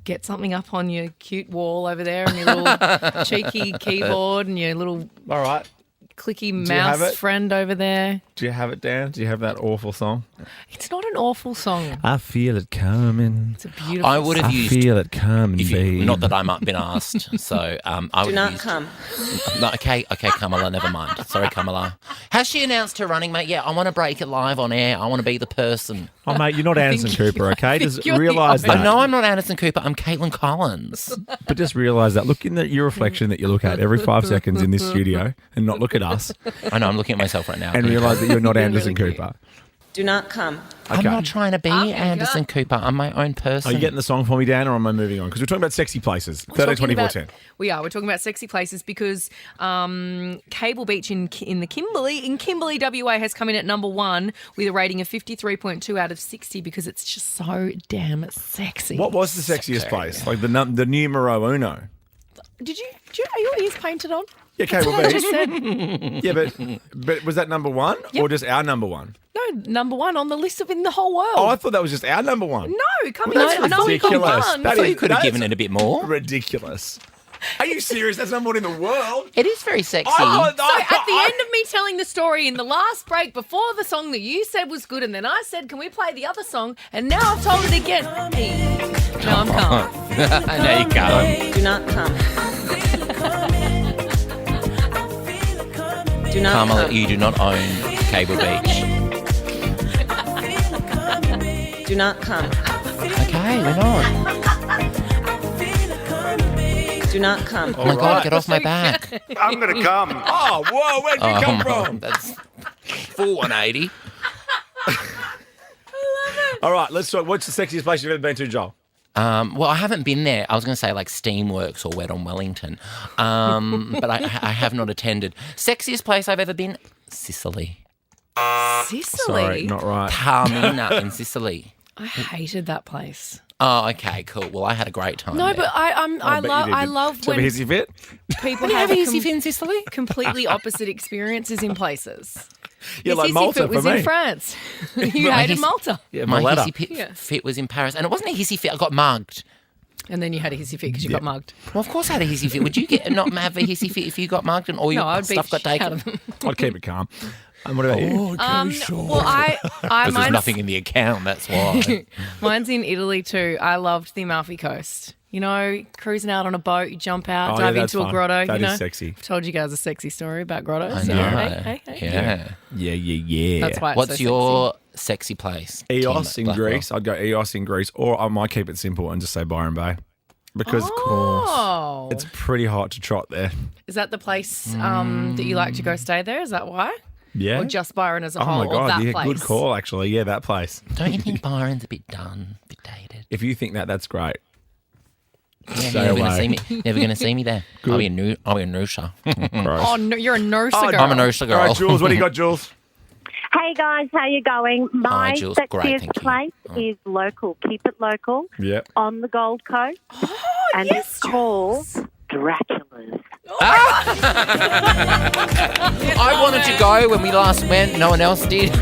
get something up on your cute wall over there and your little cheeky keyboard and your little All right. clicky you have mouse it? friend over there. Do you have it, Dan? Do you have that awful song? It's not an awful song. I feel it coming. It's a beautiful I would have I used. feel it coming, If you, babe. not that I might have been asked, so I would have used. No, okay, Kamala, never mind. Sorry, Kamala. Has she announced her running mate? Yeah, I want to break it live on air. I want to be the person. Oh, mate, you're not Anderson Cooper, okay? think Just you're the realise opposite. that. I know I'm not Anderson Cooper. I'm Caitlin Collins. But just realise that. Look in your reflection that you look at every 5 seconds in this studio and not look at us I know I'm looking at myself right now. and realise that you're not Anderson really Cooper. Do not come. I'm Okay. not trying to be Anderson Cooper. I'm my own person. Are you getting the song for me, Dan, or am I moving on? Because we're talking about sexy places. 13, Talking 24, about- 10. We are. We're talking about sexy places because Cable Beach in the Kimberley, WA, has come in at number 1 with a rating of 53.2 out of 60 because it's just so damn sexy. What was the sexiest place? Like the numero uno? Are your ears painted on? Yeah, Cable I just Beach. said Yeah, but was that number 1 or just our number 1? no, number 1 on the list of in the whole world. Oh, I thought that was just our number 1. No, coming Well, in that's at number ridiculous. 1. That I thought is- you could have that is given it a bit more. Ridiculous. Are you serious? That's number one in the world. It is very sexy. So at the end of me telling the story in the last break, before the song that you said was good, and then I said, can we play the other song? And now I've told it again. Hey. No, I'm calm. No, you can't. Do not come. Do not Carmela, come. you do not own Cable Beach. Do not come. Okay, we're not. Do not come. Oh my God, get off my back. I'm going to come. Oh, whoa, where'd you come from? That's full 180. All right, let's talk. What's the sexiest place you've ever been to, Joel? Well, I haven't been there. I was going to say like Steamworks or Wet on Wellington, but I have not attended. Sexiest place I've ever been, Sicily. Sicily? Sorry, not right. Taormina in Sicily. I hated that place. Oh, okay, cool. Well, I had a great time. No, there. but I love Did you when have a hissy fit? people You have have a hissy fit in Sicily? completely opposite experiences in places. Yeah, His like hissy Malta fit for was me. in France. You My hated hissy- Malta. Yeah, My Malta. hissy fit was in Paris, and it wasn't a hissy fit. I got mugged. And then you had a hissy fit because you got mugged. Well, of course I had a hissy fit. Would you not have a hissy fit if you got mugged and all your I'd beat stuff got the shit out taken? of them. I'd keep it calm. And what about you? Well, I Because there's mine's, nothing in the account, that's why. mine's in Italy too. I loved the Amalfi Coast. You know, cruising out on a boat, you jump out, Oh, yeah, dive that's into fun. a grotto. That you is know, sexy. I've told you guys a sexy story about grottos. I you know. Hey. Yeah. Yeah. That's why. It's What's so your sexy place? EOS Tim in Blackwell? Greece. I'd go EOS in Greece, or I might keep it simple and just say Byron Bay. Because Oh, it's pretty hot to trot there. is that the place that you like to go stay there? Is that why? Yeah. Or just Byron as a Oh whole? my Or God, that yeah, place? good call actually. Yeah, that place. Don't you think Byron's a bit done, a bit dated? If you think that, that's great. Yeah, Stay you're never going to away. see me. Never going to see me there. I'll be a Nusha. Gross. Oh, no, you're a nurse girl. I'm a Nusha girl. All right, Jules, what do you got, Jules? Hey guys, how you going? My Jules. Great, sexiest thank you. place is local. Keep it local. Yep. On the Gold Coast. And it's called Dracula's. I wanted to go when we last went. No one else did.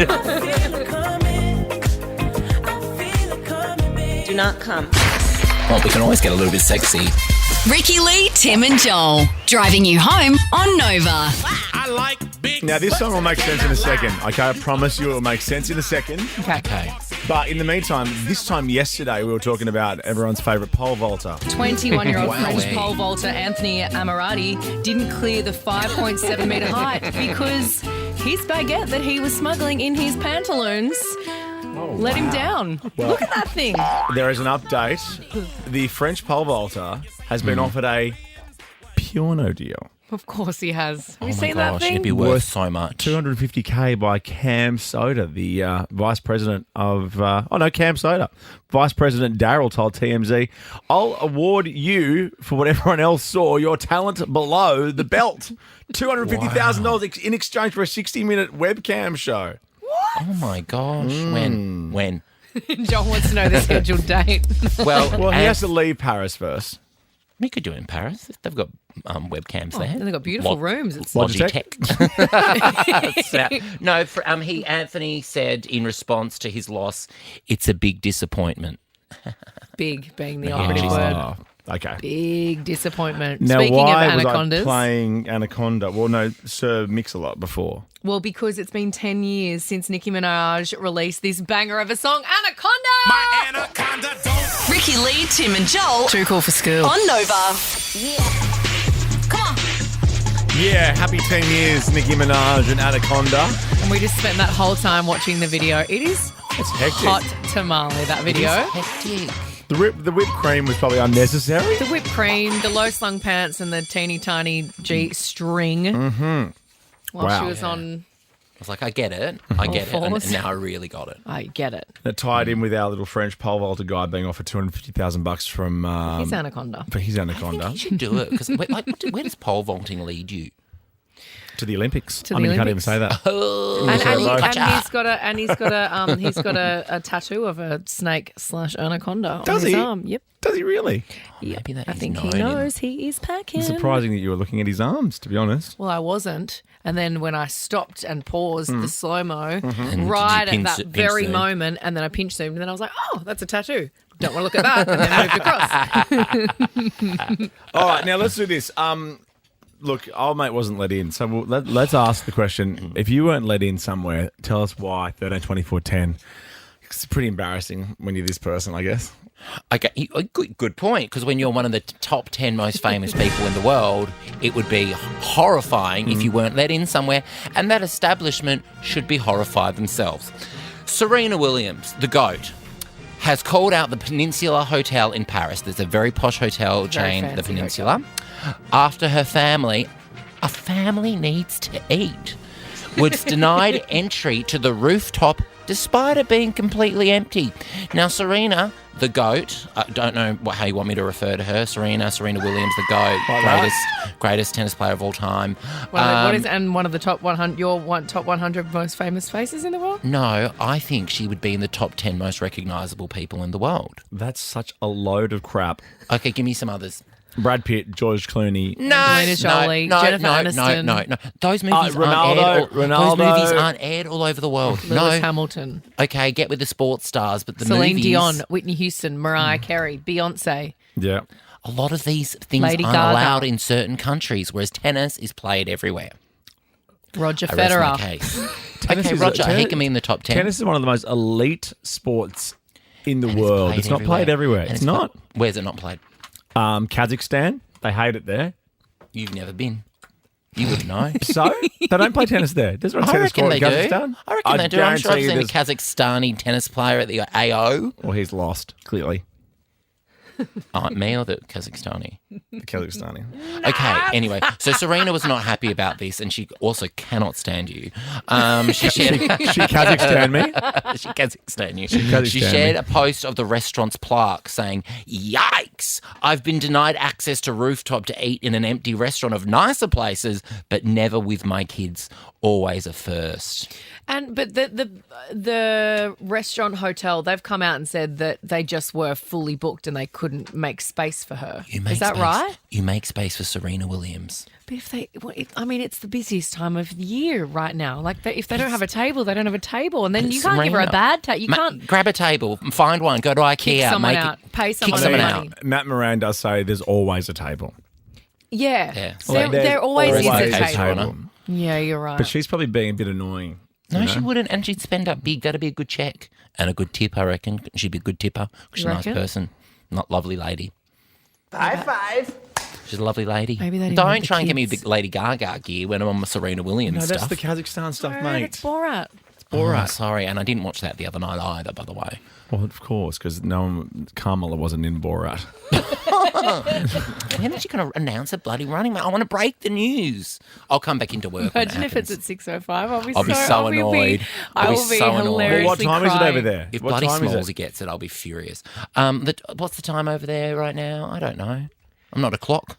Do not come. Well, we can always get a little bit sexy. Ricky Lee, Tim and Joel. Driving you home on Nova. Now, this song will make sense in a second. Okay, I promise you it will make sense in a second. Okay. But in the meantime, this time yesterday, we were talking about everyone's favourite pole vaulter. 21-year-old Wow. French pole vaulter Anthony Amirati didn't clear the 5.7 metre height because his baguette that he was smuggling in his pantaloons let him down. Well- Look at that thing. There is an update. The French pole vaulter has been offered a porno deal. Of course he has. Have you Oh my seen that gosh, thing? it'd be worth so much. $250K by Cam Soda, the vice president of... Cam Soda. Vice President Darryl told TMZ, I'll award you, for what everyone else saw, your talent below the belt. $250,000 in exchange for a 60-minute webcam show. Oh my gosh. When? John wants to know the scheduled date. Well, he has to leave Paris first. We could do it in Paris. They've got webcams there. They've got beautiful rooms. It's Logitech. No, Anthony said in response to his loss, it's a big disappointment. big being the Yeah, operative she's- word. Okay. Big disappointment. Now, Speaking why of was anacondas. I playing Anaconda? Well, no, Sir Mix-a-Lot before. Well, because it's been 10 years since Nicki Minaj released this banger of a song, Anaconda! My anaconda don't. Ricky Lee, Tim and Joel. Too cool for school. On Nova. Come on. Yeah, happy 10 years, Nicki Minaj and Anaconda. And we just spent that whole time watching the video. It is It's hectic. hot tamale, that video. Hectic. The whipped cream was probably unnecessary. The whipped cream, the low slung pants, and the teeny tiny G string. Mm-hmm. While Wow. she was Yeah. on. I was like, I get it. I get it. fours. And now I really got it. I get it. That tied in with our little French pole vaulter guy being offered $250,000 from He's Anaconda. for his I Anaconda think you should do it. Because where does pole vaulting lead you? to the Olympics. To I the mean, you can't even Olympics. say that. And he's got a tattoo of a snake / anaconda Does on his he? arm. Yep. Does he really? Maybe that I is think he known in- knows he is packing. It's surprising that you were looking at his arms, to be honest. Well, I wasn't. And then when I stopped and paused the slow-mo, And right did you at that pinch very zoom? moment, and then I pinch zoomed, and then I was like, oh, that's a tattoo. don't want to look at that, and then moved across. All right, now let's do this. Look, old mate wasn't let in, so let's ask the question. If you weren't let in somewhere, tell us why. 13, 24, 10. It's pretty embarrassing when you're this person, I guess. Okay, good point, because when you're one of the top 10 most famous people in the world, it would be horrifying if you weren't let in somewhere, and that establishment should be horrified themselves. Serena Williams, the GOAT, has called out the Peninsula Hotel in Paris. There's a very posh hotel chain, the Peninsula, after her family, a family needs to eat, was denied entry to the rooftop despite it being completely empty. Now, Serena, the GOAT, I don't know how you want me to refer to her, Serena Williams, the GOAT, greatest tennis player of all time. What is and one of the top 100, top 100 most famous faces in the world? No, I think she would be in the top 10 most recognisable people in the world. That's such a load of crap. Okay, give me some others. Brad Pitt, George Clooney, Angelina Jolie, Jennifer Aniston. No. Those movies Ronaldo. Those movies aren't aired all over the world. Lewis Hamilton. Okay, get with the sports stars, but the Celine movies... Dion, Whitney Houston, Mariah Carey, Beyonce. Yeah. A lot of these things Lady aren't Gaga. allowed in certain countries, whereas tennis is played everywhere. Roger I rest Federer. my case. Okay, Roger, he can be in the top 10. Tennis is one of the most elite sports in the world. It's not played everywhere. It's not. Where's it not played? Kazakhstan. They hate it there. You've never been. You wouldn't know. So? They don't play tennis there. There's not a tennis court in Kazakhstan. I reckon they do. I'm sure I've seen a there's- Kazakhstani tennis player at the AO. Well, he's lost, clearly. Me or the Kazakhstani? The Kazakhstani. Okay, anyway, so Serena was not happy about this, and she also cannot stand you. She shared, She Kazakhstan me? She Kazakhstan you. Kazakhstan She shared me. a post of the restaurant's plaque saying, "Yikes! I've been denied access to rooftop to eat in an empty restaurant of nicer places, but never with my kids. Always a first." But the restaurant hotel, they've come out and said that they just were fully booked and they couldn't make space for her. Is that right? You make space for Serena Williams. But it's the busiest time of the year right now. Like, if they don't have a table, they don't have a table, and then you can't give her a bad table. You can't grab a table, find one, go to IKEA, kick someone make out, it, pay kick someone someone money. out. Matt Moran does say there's always a table. Yeah, Yeah. there always is a always table. Yeah, you're right. But she's probably being a bit annoying. No, you she know? wouldn't, and she'd spend up big. That'd be a good check and a good tip, I reckon. She'd be a good tipper. She's a nice reckon? person, not lovely lady. High five. She's a lovely lady. Maybe they didn't Don't want the try and get me kids. the Lady Gaga gear when I'm on my Serena Williams No, that's stuff. the Kazakhstan stuff, Right, mate. it's Borat. Oh, sorry, and I didn't watch that the other night either, by the way. Well, of course, because Carmela wasn't in Borat. When is she going to announce a bloody running man? I want to break the news. I'll come back into work. when it Imagine if it's happens. at 6:05. I'll be so annoyed. I I'll be will be so annoyed. hilariously Well, what time is it crying. over there? If What bloody time is Smallsy it? gets it, I'll be furious. What's the time over there right now? I don't know. I'm not a clock.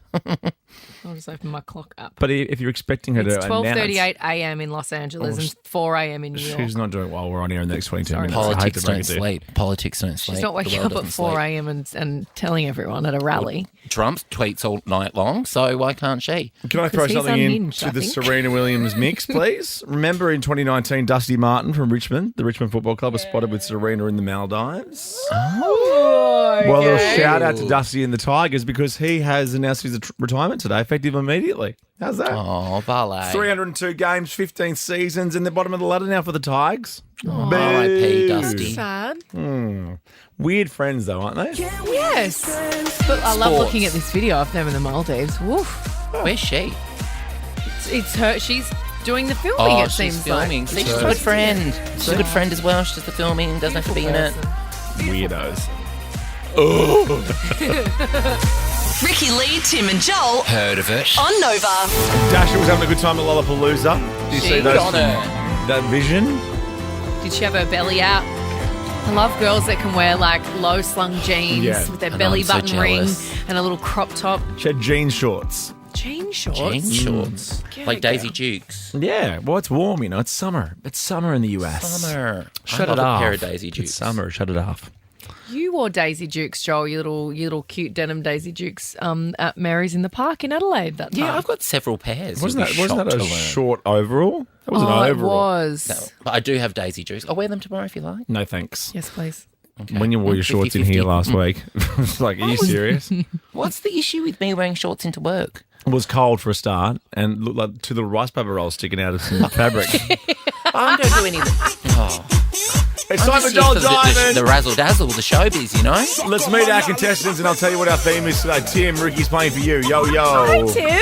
I'll just open my clock up. But if you're expecting her It's to announce... 12:38 a.m. in Los Angeles and 4 a.m. in New York. She's not doing it while we're on here in the next 22 minutes. Politics I don't hate to break it to you. sleep. Politics don't sleep. She's not The waking world up at doesn't 4 sleep. a.m. and telling everyone at a rally. Trump tweets all night long, so why can't she? Can I throw he's something in unhinged, to I the think. Serena Williams mix, please? Remember in 2019, Dusty Martin from Richmond, the Richmond Football Club, was spotted with Serena in the Maldives. Oh, Well, a shout out to Dusty and the Tigers because he has announced his retirement today, effective immediately. How's that? Oh, ballet. 302 games, 15 seasons, in the bottom of the ladder now for the Tigers. R.I.P. Dusty. Sad. Weird friends, though, aren't they? Yes. But I love Sports. looking at this video of them in the Maldives. Woof. Where's she? It's her. She's doing the filming, Oh, it she's seems filming. like. See, she's a good friend. She's a good friend as well. She does the filming, doesn't have to be in it. Weirdos. Ricky Lee, Tim and Joel Heard of it. on Nova. Dasha was having a good time at Lollapalooza. Do you see She those? on her. That vision? Did she have her belly out? I love girls that can wear like low slung jeans Yeah. with their I know, belly I'm so button ring jealous. and a little crop top. She had jean shorts. Jean shorts. Jean shorts. Get Like it, Daisy girl. Dukes. Yeah, well, it's warm, you know. It's summer. It's summer in the US. Summer. Shut I it love off. a pair of Daisy Dukes. It's summer. Shut it off. You wore Daisy Dukes, Joel, your little cute denim Daisy Dukes at Mary's in the Park in Adelaide that time. Yeah, I've got several pairs. Wasn't You'll be that a shocked to learn. short overall? That was an it overall. was. No, but I do have Daisy Dukes. I'll wear them tomorrow if you like. No, thanks. Yes, please. When you wore your shorts in here last week, it's like, are you serious? What's the issue with me wearing shorts into work? It was cold for a start and looked like two little rice paper rolls sticking out of some fabric. I don't do anything. Oh. It's time for Joel Diamond. The razzle dazzle, the showbiz, you know? Let's meet our contestants and I'll tell you what our theme is today. Tim, Ricky's playing for you. Yo, yo. Hi, Tim.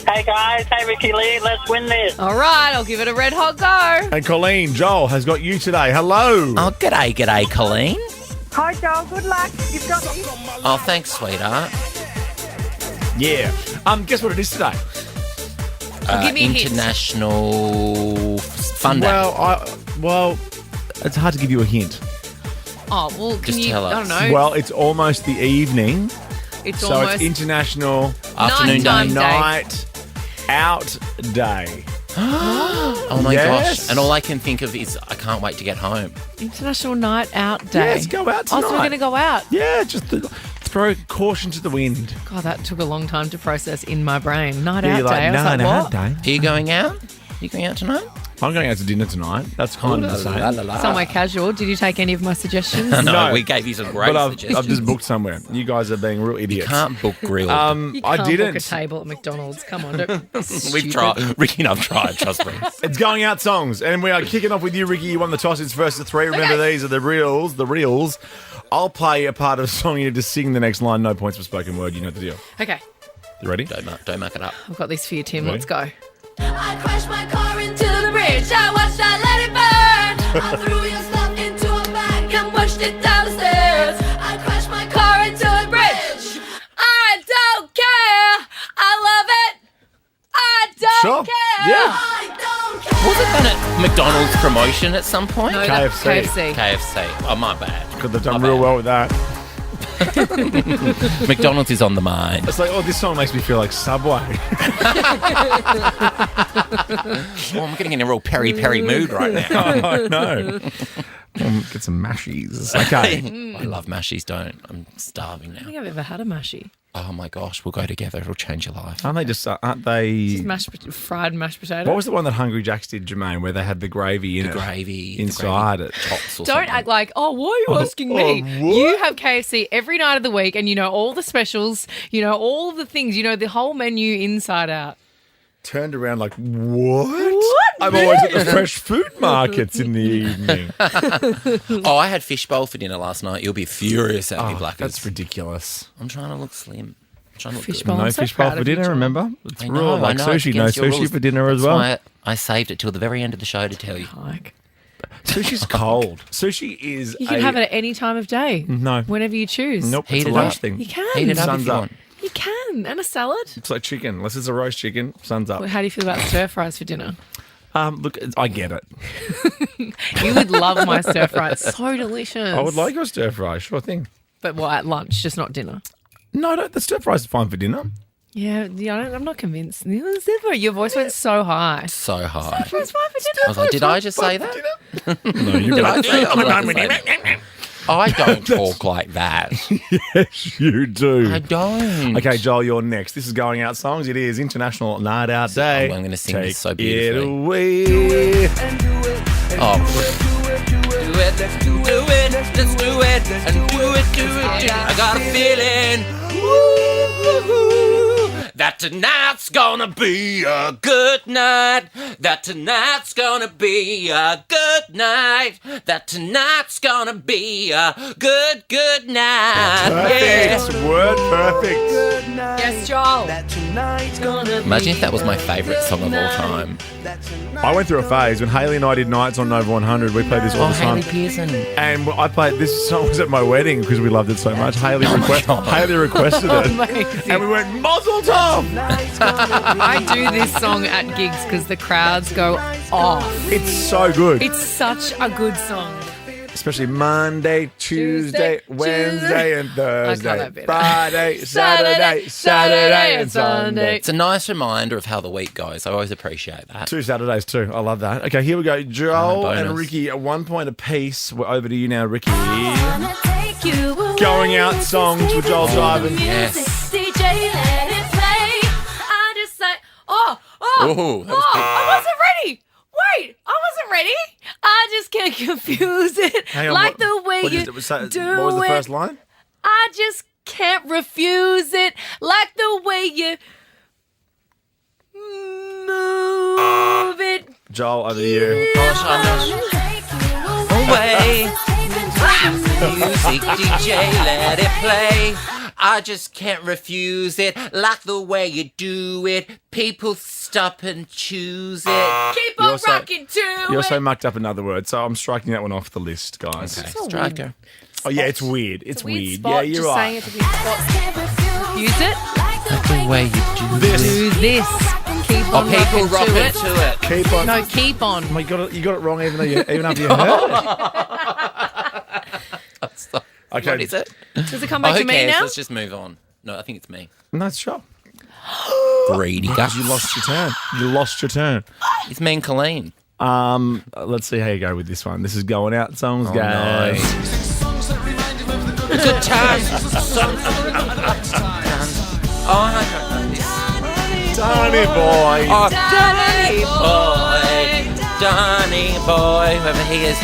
Hey guys, hey Ricky Lee, let's win this. All right, I'll give it a red hot go. And Colleen, Joel has got you today. Hello. Oh, g'day, Colleen. Hi, Joel. Good luck. You've got this. Oh, thanks, sweetheart. Yeah. Guess what it is today? Give me a hint. International Fun Day. Well, it's hard to give you a hint. Oh, well, can Just you, tell us. I don't know. Well, it's almost the evening. It's So almost it's International Afternoon Nighttime Day. Day. Night Out Day. Oh my Yes. gosh. And all I can think of is I can't wait to get home. International Night Out Day. Yes, go out Oh, tonight. so we're going to go out. Yeah, just throw caution to the wind. God, that took a long time to process in my brain. Night Yeah, Out you're Day. I was like, Night what? Day. Are you going out? You going out tonight? I'm going out to dinner tonight. That's kind of the same. Somewhere casual. Did you take any of my suggestions? No, we gave you some great But I've suggestions. just booked somewhere. You guys are being real idiots. Can't book grill. You I can't didn't. book a table at McDonald's. Come on. Don't, We've stupid. tried. Ricky and I've tried, trust me. It's going out songs, and we are kicking off with you, Ricky. You won the toss. It's first to three. Remember, these are the reels. The reels. I'll play a part of a song. You need to sing the next line. No points for spoken word. You know the deal. Okay. You ready? Don't muck it up. I've got this for you, Tim. Ready? Let's go. I crashed my car into the bridge. I watched, I let it burn. I threw your stuff into a bag and pushed it down the stairs. I crashed my car into a bridge. I don't care. I love it. I don't Sure. care. Yeah. I don't care. Was it done at McDonald's promotion at some point? No, that's KFC. KFC. KFC. Oh, my bad. Because they've done My real bad. well with that. McDonald's is on the mind. It's like, oh, this song makes me feel like Subway. Oh, I'm getting in a real peri-peri mood right now. I know. Get some mashies. Okay. I love mashies, don't. I'm starving I don't now. think I've ever had a mushy. Oh, my gosh. We'll go together. It'll change your life. Aren't they just, aren't they... Just fried mashed potato. What was the one that Hungry Jack's did, Jermaine, where they had the gravy in The it? gravy. Inside the it. gravy tops or Don't something. act like, oh, why are you asking me? what? You have KFC every night of the week and you know all the specials, you know all of the things, you know the whole menu inside out. Turned around like, what? I'm always at the fresh food markets in the evening. Oh, I had fish bowl for dinner last night. You'll be furious at me, Blackers. That's ridiculous. I'm trying to look slim. I'm trying to look Fish good. bowl. No I'm so fish bowl proud for of you, dinner, John. remember? It's I rule know, like I know. It's sushi. No against your sushi rules. for dinner as That's well. why I saved it till the very end of the show to tell you. Like, Sushi's cold. Sushi is you can have it at any time of day. No. Whenever you choose. Nope, Heat it's a it lunch up. thing. You can. Heat it up Sun's if you up. want. You can. And a salad. It's like chicken. Unless it's a roast chicken, sun's up. Well, how do you feel about stir fries for dinner? Look, I get it. You would love my stir fry. It's so delicious. I would like your stir fry, sure thing. But what, at lunch, just not dinner? No, the stir fries are fine for dinner. Yeah, I'm not convinced. Your voice went so high. So high. It's fine for dinner. I was like, did I just say that? No, you Did I got say that? I don't talk like that. Yes, you do. I don't. Okay, Joel, you're next. This is Going Out Songs. It is International Night Out Day. I'm going to sing Take this so it beautifully. away. Oh. Do it, let's do it, let's do it, and do it. I got a feeling that tonight's gonna be a good night. That tonight's gonna be a good night. That tonight's gonna be a good night. Perfect. Word perfect. Yes, Joel. Imagine if that was my favourite song of all time. I went through a phase when Hayley and I did nights on Nova 100. We played this all the time. Hayley Pearson. And I played this song was at my wedding because we loved it so much. Hayley requested it. Amazing. And we went, Mazel Tov! I do this song at gigs because the crowds go off. It's so good. It's such a good song. Especially Monday, Tuesday, Wednesday, and Thursday. that bit. Friday, Saturday, and Sunday. It's a nice reminder of how the week goes. I always appreciate that. 2 Saturdays too. I love that. Okay, here we go. Joel bonus. and Ricky at 1 point apiece. We're over to you now, Ricky. Take you away. Going out songs with Joel Diamond. Yes. DJ, let it play. I just say, Ooh, that was good. I wasn't ready. Wait, I wasn't ready. I just can't confuse it. Hang on, like what- the way what you is it? So- do what was the it. first line? I just can't refuse it. Like the way you move it. Joel, over to you. Away. Music DJ, let it play. I just can't refuse it. Like the way you do it. People stop and choose it. Keep on rocking to You it. also mucked up another word, so I'm striking that one off the list, guys. Okay, striker. Oh, yeah, it's weird. It's Weird weird. spot, Yeah, you're just right. saying it's a weird spot. Use it. Like the way you do This. Do this. Keep on people rocking rocking to to it. Keep on. No, keep on. Oh, you got it wrong even after you heard it. Okay. What is it? Does it come back who to me cares? now? Let's just move on. No, I think it's me. No, it's sure. Greedy guts. You lost your turn. You lost your turn. It's me and Colleen. Let's see how you go with this one. This is going out songs, Oh, guys. Good times. Oh, I don't know this. Donny boy. Oh, Donny boy. Donny boy. Whoever he is.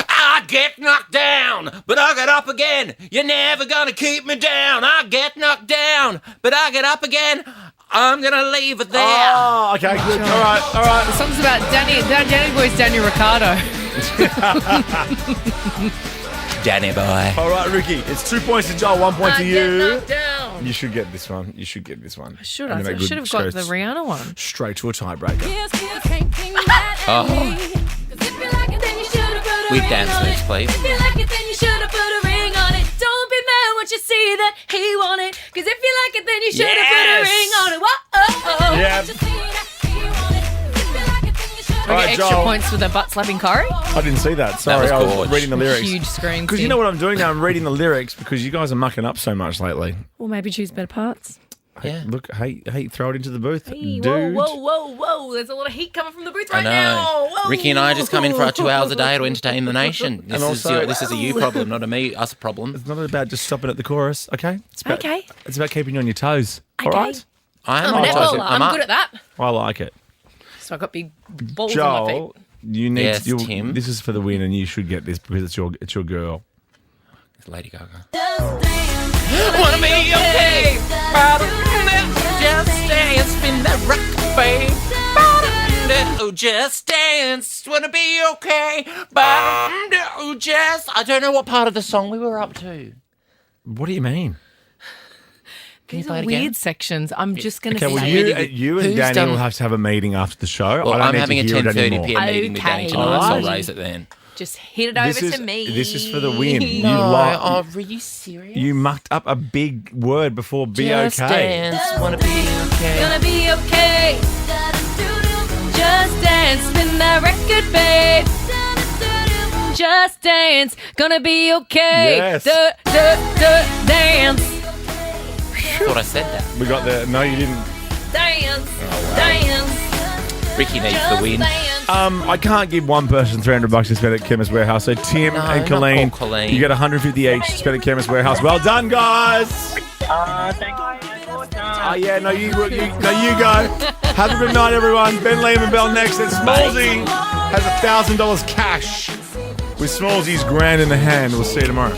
I get knocked down, but I get up again. You're never gonna keep me down. I get knocked down, but I get up again. I'm gonna leave it there. Oh, okay, good. All right. The song's about Danny Boy's Daniel Ricciardo. Danny boy. All right, Ricky. It's 2 points to Joel, 1 point to you. Get knocked down. You should get this one. I should I should have got the Rihanna one. Straight to a tiebreaker. Oh. With dance moves, please. If you like it, then you should have put a ring on it. Don't be mad once you see that he want it. Because if you like it, then you should have put a ring on it. Whoa. Yeah. I get extra Joel. points for the butt slapping Corey. I didn't see that. Sorry, was I was gorge. reading the lyrics. Huge screen. Because you know what I'm doing now? I'm reading the lyrics because you guys are mucking up so much lately. Well, maybe choose better parts. Yeah. Look, hey, throw it into the booth, Hey, dude. whoa. There's a lot of heat coming from the booth I right know. now. Whoa. Ricky and I just come in for our 2 hours a day to entertain the nation. This, also- this is a you problem, not a us problem. It's not about just stopping at the chorus, okay? It's about, Okay. It's about keeping you on your toes. All Okay. right? I am I'm a on toes. netballer. I'm good at that. I like it. So I've got big balls on my feet. Joel, you need Yes, to, Tim. This is for the win, and you should get this because it's your girl. It's Lady Gaga. Wanna be okay? Just dance, spin that rock, babe. Oh, just dance. Wanna be okay? Oh, just. I don't know what part of the song we were up to. What do you mean? Can you These play are it again? weird sections. I'm just going to Okay, well, say you and Who's Danny done- will have to have a meeting after the show. Well, I don't I'm need having a to hear it 10:30 anymore. p.m. meeting with Danny Okay. tonight, so I'll Alright. raise it then. just hit it over to me. This is for the win. You No, lot- are you serious? You mucked up a big word before be Just okay. dance, wanna be okay. Gonna be okay. Just dance, spin that record, babe. Just dance, gonna be okay. Yes. Dance, I thought I said that. We got the. No, you didn't. dance, dance. Ricky needs the win. I can't give one person $300 to spend at Chemist Warehouse. So Tim No, and not Colleen, poor Colleen. you get 150 each to spend at Chemist Warehouse. Well done, guys. Thank you. Oh yeah, no, you go. Have a good night, everyone. Ben Lehman Bell next. And Smallsy has $1,000 cash with Smallsy's grand in the hand. We'll see you tomorrow.